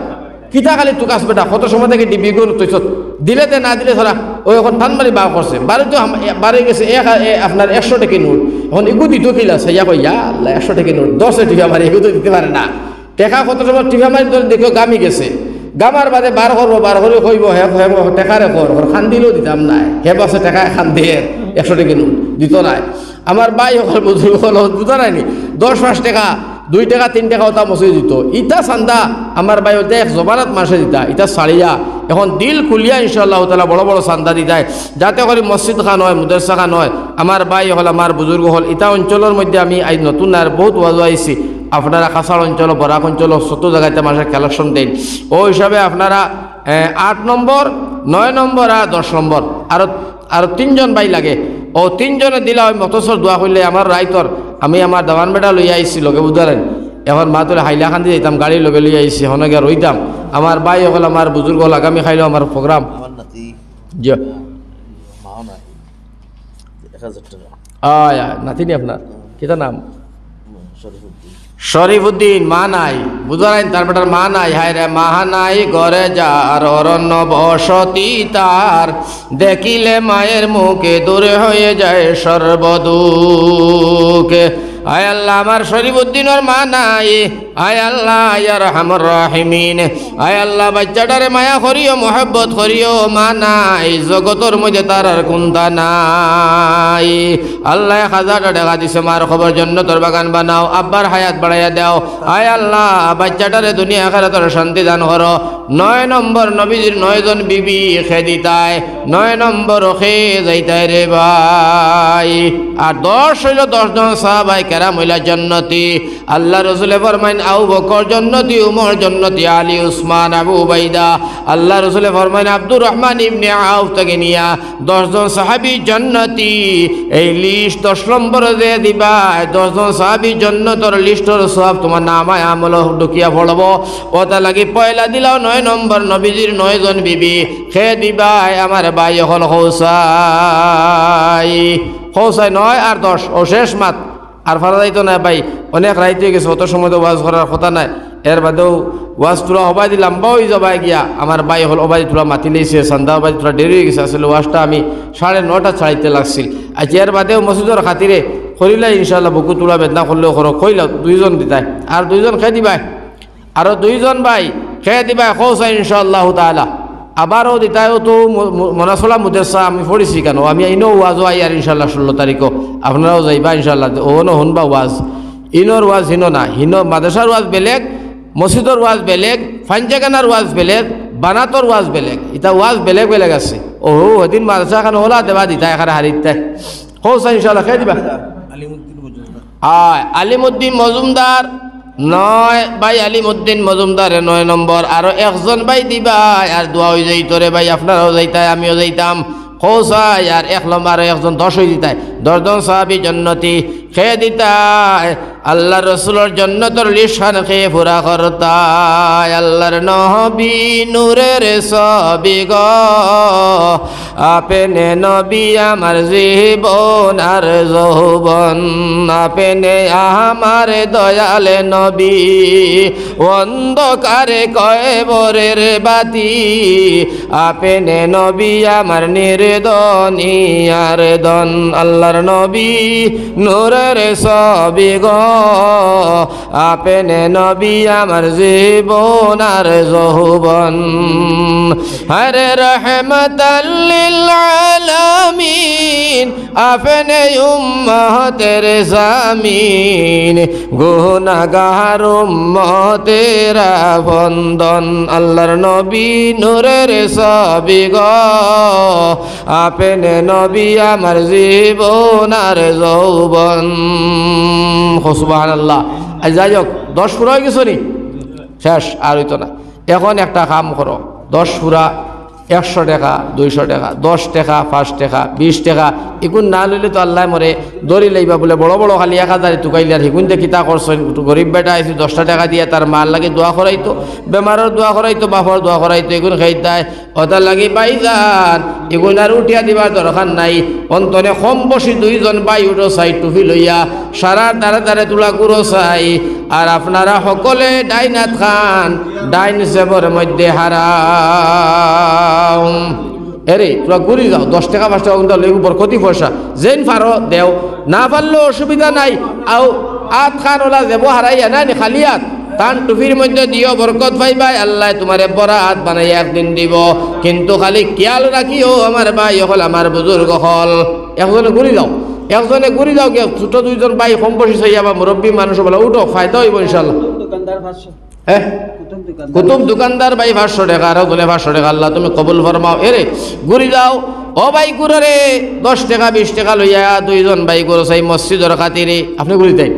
কিতা খালি টুকাস বেটা কত সময় থেকে ডিবি গুণ তৈছত দিলে তে না দিলে ধরা ও এখন টান মারি বার করছে বারে তো বারে গেছে আপনার 100 টাকা নোট এখন এগু দিত কিলা সাইয়া কই ইয়া আল্লাহ 100 টাকা নোট 10 টিকা মারি এগু তো দিতে পারে না টেকা কত সময় টিকা মারি ধরে দেখো গামি গেছে গামার বাদে বার করে কইব হে টেকারে কর খান দিলেও দিতাম নাই হে বাসে টেকা খান দিয়ে 100 টাকা নোট দিত নাই। আমার ভাই হল বুঝুর্গ হল বুঝা নাইনি 10-5 টাকা 2 টাকা 3 টাকা ওটা মসজিদ দিত ইটা চান্দা আমার ভাই ওটা 1 জবানাত মাসে দিতা ইটা ছাড়িয়া এখন দিল খুলিয়া ইনশাআল্লাহ তাআলা বড় বড় চান্দা দি যায় যাতে করে মসজিদ খান হয় মুদরসা খান হয়। আমার ভাই হল আমার বুজুর্গ হল ইটা অঞ্চলের মধ্যে আমি আজ নতুন আর বহুত ওয়াজ আইছি আপনারা কাছাড় অঞ্চল বরাক অঞ্চল ছোট জায়গাতে মাসে কালেকশন দেন ও হিসাবে আপনারা 8 নম্বর 9 নম্বর আর 10 নম্বর আরো 3 জন ভাই লাগে ও 3 জনে দিলা ওই মতসর দোয়া করলে আমার রাইতর আমি আমার দাওয়ান বেটা লইয়া আইছি লগে বুঝারেন এখন মা তোলে হাইলাখান দিয়ে যেতাম গাড়ি লগে লইয়া আইছি হনে গিয়ে রইতাম। আমার ভাই হল আমার বুজুর্গ হল আগামী খাইলো আমার প্রোগ্রাম নাতিনি আপনার কিতা নাম শরীফুদ্দিন মা নাই বুঝারাইন তার বেটার মা নাই হায় রে মাহা নাই ঘরে যার অরণ্য বসতি তার দেখিলে মায়ের মুখে দূরে হয়ে যায় সর্বদুঃখ। আয় আল্লাহ আমার শরীফুদ্দিনের মা নাই আয় আল্লাহ ইয়া রাহমার রাহিমিন আয় আল্লাহ বাচ্চাটারে মায়া করিও মোহাব্বত করিও মা নাই জগতের মধ্যে তার আর কোনটা নাই। আল্লাহ 1000 টাকা দিছে মার খবর জন্য তোর বাগান বানাও আব্বার হায়াত বাড়াইয়া দাও আয় আল্লাহ বাচ্চাটারে দুনিয়া আখিরাতের শান্তি দান করো। 9 নম্বর নবীজির 9 জন বিবি খেদিতায় 9 নম্বর খে যাইতায় রে ভাই। আর 10 হইল 10 জন সাহাবায়ে কেরাম হইলা জান্নাতি। আল্লাহ রাসূলে ফরমাইন আবু বকর জান্নাতি উমর জান্নাতি আলী উসমান আবু উবাইদা। আল্লাহ রাসূলে ফরমাইন আব্দুর রহমান ইবনে আউফ থেকে নিয়া 10 জন সাহাবী জান্নাতি। এই লিস্ট 10 নম্বর দিয়ে দিবা 10 জন সাহাবী জান্নাতের লিস্টের সব তোমার নামায় আমল ঢুকিয়া পড়ব ওটা লাগি পয়লা দিলাও 9 নম্বর নবীজির 9 জন বিবি খে দিবা আমার ভাই হল খৌসাই 9 আর 10 ও শেষ মাত আর ফারা যাইতো না ভাই অনেক রাইতে গেছে অত সময় তো ওয়াজ করার কথা নাই। এর বাদেও ওয়াজ তোলা হবাই দি লম্বা হয়ে যাবাই গিয়া আমার বাই হল অবাই তোলা মাতি লেছে সন্ধ্যা অবাই তোলা দেরি হয়ে গেছে আসলে ওয়াজটা আমি 9:30 ছাড়াইতে লাগছিল। আজ এর বাদেও মসজিদের খাতিরে করিলাই ইনশাল্লাহ বুকু তোলা বেদনা করলেও করো কইলাও 2 জন দিতাই আর 2 জন খেয়ে দিবাই আরও 2 জন ভাই খেয়ে দিবাই খোসাই ইনশাআল্লাহ তাআলা। আবারও দিতায়ও তো মনাসলা মুদেসা আমি পড়েছি কেন আমি ইনও ওয়াজও আই আর ইনশাল্লাহ 16 তারিখও আপনারাও যাইবা ইনশাল্লাহ ওনো শুনবা ওয়াজ ইনোর ওয়াজ হিনো না হিনো মাদ্রাসার ওয়াজ বেলেগ মসজিদর ওয়াজ বেলেগ ফাঞ্জাগানার ওয়াজ বেলেগ বানাতর ওয়াজ বেলেগ এটা ওয়াজ বেলেগ বেলেগ আছে ও ওদিন মাদ্রাসা খান ওলা দেবা দিতা এখানে হারিতে খোসা ইনশাল্লাহ খেয়ে দিবা। আলিমুদ্দিন মজুমদার 9 ভাই আলিমুদ্দিন মজুমদারে 9 নম্বর আরো একজন ভাই দিবা আর দোয়া হয়ে যাইতো রে ভাই আপনারাও যাইতাই আমিও যাইতাম খোসাই আর 1 নম্বর আর একজন 10 হয়ে দিতাই 10 জন সাহাবী জান্নাতি খেয়ে দিতাই আল্লাহ রসুলের জন্নতর লিশান খেয়ে পুরা করতাই আল্লাহর নবী নূরের ছবি গো আপনে নবী আমার জীবন আর যৌবন আপনে আমার দয়ালে নবী অন্ধকারে কয়বরের বাতি আপনে নবী আমার নির্দন ইয়ার দন আল্লাহর নবী নূরের ছবি গো আপনে নবী আমার জীবন আর যৌবন হরে রহমতাল লিল আলামিন আপনে উম্মতের জামিন গুনাহগার উম্মতের বন্ধন আল্লাহর নবী নূরের ছবি গো আপনে নবী আমার জীবন আর যৌবন। সুবহানাল্লাহ। আজ যাই হোক 10 পুরা হয়ে গেছো নি শেষ আর হইতো না। এখন একটা কাম করো 10 পুরা 100 টাকা 200 টাকা 10 টাকা 5 টাকা 20 টাকা এগুন না লইলে তো আল্লাহ মরে দড়ি লাইবা বলে বড় বড় খালি 1000 টুকাইলে আর হেগুন দেখি তা করছেন গরিব বেটা আইসি 10 টাকা দিয়ে তার মাল লাগে দোয়া করাইতো বেমারের দোয়া করাইতো বাপর দোয়া করাইতো এগুন খাইতায় ওটা লাগে বাইজান এগুন আর উঠিয়া দিবার দরকার নাই অন্তরে কম বসি 2 জন বাই উঠো সাই টুপি লইয়া সারা দ্বারে দ্বারে তুলা গুরো চাই আর আপনারা সকলে ডাইনাত খান ডাইন সেবর মধ্যে হারাম এরে তোরা ঘুরি যাও 10 টাকা 5 টাকা কিন্তু উপর ক্ষতি পয়সা যেন পারো দেও না পারলেও অসুবিধা নাই আও আত খান ওলা যাব হারাইয়া না খালি আত তান টুপির মধ্যে দিও বরকত পাইবাই আল্লাহ তোমারে বড় হাত বানাই একদিন দিব কিন্তু খালি খেয়াল রাখিও আমার ভাই হল আমার বুজুর্গ হল একজনে ঘুরি যাও একজনে ঘুরি যাও কে ছোট 2 জন ভাই কম বসে চাই আবার মুরব্বী মানুষ বলে উঠো ফায়দা হইব ইনশাল্লাহ। হ্যাঁ কুতুব দোকানদার ভাই 500 টাকা আরো বলে 500 টাকা আল্লাহ তুমি কবুল ফরমাও এরে ঘুরি যাও ও ভাই গুরো রে 10 টাকা 20 টাকা লইয়া 2 জন ভাই গুরো চাই মসজিদের খাতিরে আপনি ঘুরি দেন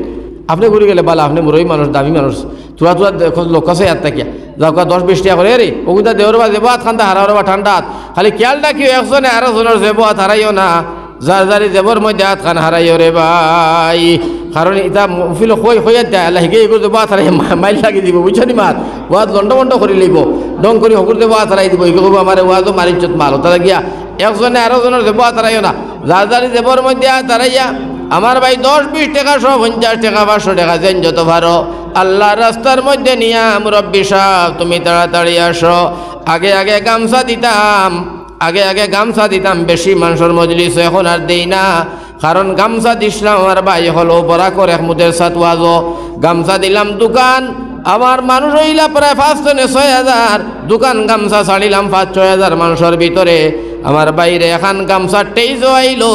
আপনি ঘুরি গেলে বালা আপনি মুরব্বী মানুষ দামি মানুষ তোরা তোরা লোক আছে আর তাকিয়া যাও 10-20 টাকা করে রে ওগুলা দেওয়ার বা দেবো হাত খান্তা হারাও বা ঠান্ডা হাত খালি খেয়াল রাখিও একজনে আরো জনের দেবো হাত হারাইও না যার যারি দেবর মধ্যে হাত খান হারাইও রে ভাই কারণ এটা ফিল হইয়া দেয় আল্লাহ হিকে এগুলো দেবো হাত হারাই মাইল লাগিয়ে দিব বুঝছো নি মাত ওয়াজ গন্ড করে লইব ডং করে হকুর দেবো হাত হারাই দিব এগুলো আমার ওয়াজও মারিচ্ছত মাল তারা গিয়া একজনে আরো জনের দেবো হাত হারাইও না যার যারি দেবর মধ্যে হাত হারাইয়া আমার ভাই 10-20 টাকা 50 টাকা 500 টাকা যেন যত পারো আল্লাহ রাস্তার মধ্যে নিয়া মুরব্বী সাহেব তুমি তাড়াতাড়ি আসো আগে আগে গামছা দিতাম আগে গামছা দিতাম বেশি মানুষের মজলিস এখন আর দেই না কারণ গামছা দিছিলাম আমার ভাই হলো বড়া করে মুদের সাথ ওয়াজো গামছা দিলাম দোকান আমার মানুষ হইলা প্রায় 5-6 হাজার দোকান গামছা ছাড়িলাম 5-6 হাজার মানুষের ভিতরে আমার বাইরে এখন গামছা টেইজো আইলো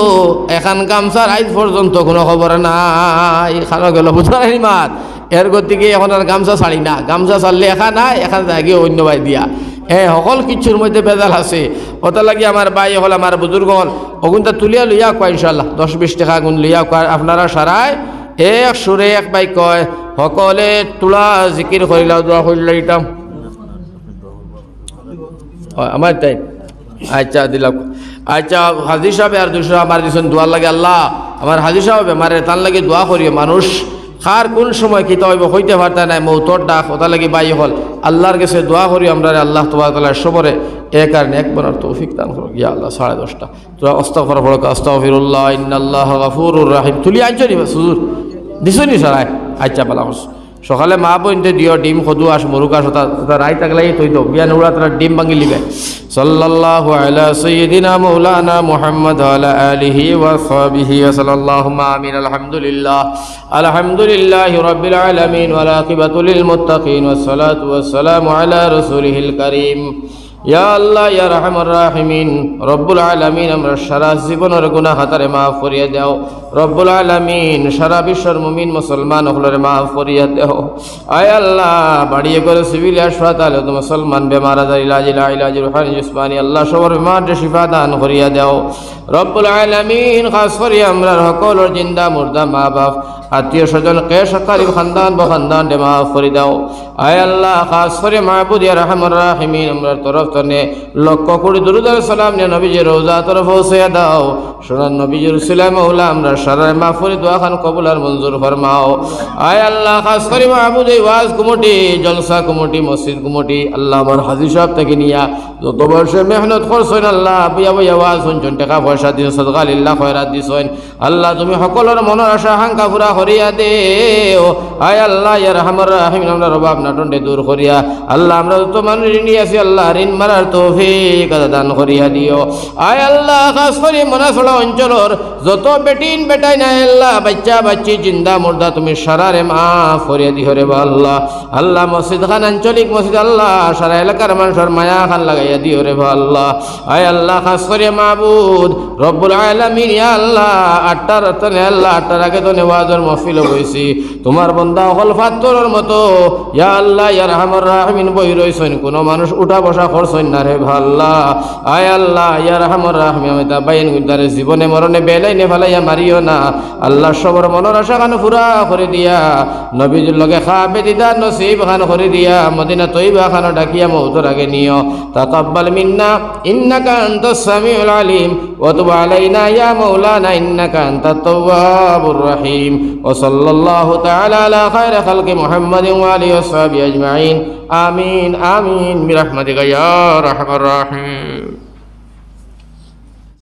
এখন গামছার আজ পর্যন্ত কোনো খবর নাই খানো গেল বুঝাই মাত এর গতিকে এখন আর গামছা ছাড়ি না গামছা ছাড়লে এখন নাই এখন জায়গায় অন্য ভাই দিয়া সকল কিছুর মধ্যে বেজাল আছে ওটা লাগি আমার ভাই হল আমার বুজুর্গ হল ওগুনটা তুলিয়া লইয়া কয় ইনশাল্লাহ 10-20 টাকা গুণ লইয়া কয় আপনারা সারায় এক সুরে এক ভাই কয় সকলে তোলা জিকির করিলা দোয়া করিলা ইটাম আমার তাই আচ্ছা দিলাম আচ্ছা হাজির সাহেব আর 200 আমার দিয়েছেন দোয়ার লাগে আল্লাহ আমার হাজির সাহেব মারে তার লাগে দোয়া করিও মানুষ খার কোন সময় কিতা হইব হইতে পারতা নাই মৌতর ডাক ওটা লাগি বাই হল আল্লাহর কাছে দোয়া করি আমরা আল্লাহ তোমার তাআলার সবরে এ কারণে একবার তৌফিক দান করো ইয়া আল্লাহ 10:30 তোরা আস্তাগফির পড়ো আস্তাগফিরুল্লাহ ইন্নাল্লাহা গাফুরুর রহিম তুলি আনছো নি হুজুর দিছো নি সারাই আচ্ছা বালা সকালে মা বইনতে দিও ডিম খদু আস মুরুগ আস রাই থাকলেই তৈ তো বিয়ান উড়া তারা ডিম ভাঙি লিবে সাল্লাল্লাহু আলা সাইয়্যিদিনা মাওলানা মুহাম্মদ ওয়া আলিহি ওয়া সাহবিহি ওয়া সাল্লাল্লাহু আমিন আলহামদুলিল্লাহি রাব্বিল আলামিন ওয়া আকিবাতুল লিল মুত্তাকিন ওয়াস সালাতু ওয়াস সালামু আলা রাসূলিহিল কারীম ইয়া আল্লাহ ইয়া রাহমার রাহিমিন রব্বুল আলামিন আমরা সারা জীবনের গুনাহ খাতারে মাফ করিয়া দাও রব্বুল আলামিন সারা বিশ্বের মুমিন মুসলমান হলরে মাফ করিয়া দাও আয় আল্লাহ বাড়িয়ে করে সিভিল হাসপাতালে তো মুসলমান বেমার আজার ইলাজ রুহানি জিসমানি আল্লাহ সবার বেমারে শিফা দান করিয়া দাও রব্বুল আলামিন খাস করিয়া আমরা সকলের জিন্দা মুর্দা মা বাপ আত্মীয় স্বজন কে সকারিব খানদান বখানদান ডে মাফ করে দাও আয় আল্লাহ খাস করে মাহবুদ ইয়া রাহমার রাহিমিন আমরা তরফ তনে লক্ষ কোটি দুরূদ ও সালাম নিয়ে নবীজির রওজা তরফ পৌঁছে দাও সোনার নবীজির উসিলায় মাওলা আমরা সারার মাফ করে দোয়া খান কবুল আর মঞ্জুর ফরমাও আয় আল্লাহ খাস করে মাহবুদ এই ওয়াজ কমিটি জলসা কমিটি মসজিদ কমিটি আল্লাহ আমার হাজির সাহেব থেকে নিয়া যত বর্ষে মেহনত করছেন আল্লাহ বইয়া বইয়া ওয়াজ শুনছেন টাকা পয়সা দিন সদকা লিল্লাহ খয়রাত দিছেন আল্লাহ তুমি সকলের মনের আশা আকাঙ্ক্ষা পুরা করিয়া দেও আয় আল্লাহ ইয়া রাহমার রাহিম আমরা রবাব নাটনটে দূর করিয়া আল্লাহ আমরা যত মানুষ ঋণী আছি আল্লাহ ঋণ মারার তৌফিক দান করিয়া দিও আয় আল্লাহ খাস করে মনাসড়া অঞ্চলের যত বেটিন বেটাই না আল্লাহ বাচ্চা বাচ্চি জিন্দা মুর্দা তুমি সারারে মাফ করিয়া দিও রে আল্লাহ আল্লাহ মসজিদ খান আঞ্চলিক মসজিদ আল্লাহ সারা এলাকার মানুষের মায়া খান লাগাইয়া দিও রে আল্লাহ আয় আল্লাহ খাস করে মাহবুদ রব্বুল আলামিন ইয়া আল্লাহ আটটার তনে আল্লাহ আটটার আগে তো নেওয়াজের মহফিল হইছি তোমার বান্দা হল ফাত্তরের মতো ইয়া আল্লাহ ইয়া রাহমার রাহিমিন বই রইছেন কোনো মানুষ উঠা বসা করছেন না রে আল্লাহ আয় আল্লাহ ইয়া রাহমার রাহিম আমি তা বাইন গুদারে জীবনে মরণে বেলাই নে ফেলাইয়া মারিও না আল্লাহ সবর মনের আশা খান পুরা করে দিয়া নবীর লগে খাবে দিদার নসিব খান করে দিয়া মদিনা তৈবা খান ডাকিয়া মৌতর আগে নিও তাকাব্বাল মিন্না ইন্নাকা আনতাস সামিউল আলিম ওয়া তুব আলাইনা ইয়া মাওলানা ইন্নাকা আনতাত তাওয়াবুর রহিম ওয়া সাল্লাল্লাহু তাআলা আলা খায়রি খালকি মুহাম্মাদিন ওয়া আলিহি ওয়া সাহবিহি আজমাইন আমিন আমিন বিরহমাতিকা ইয়া আরহামার রাহিম।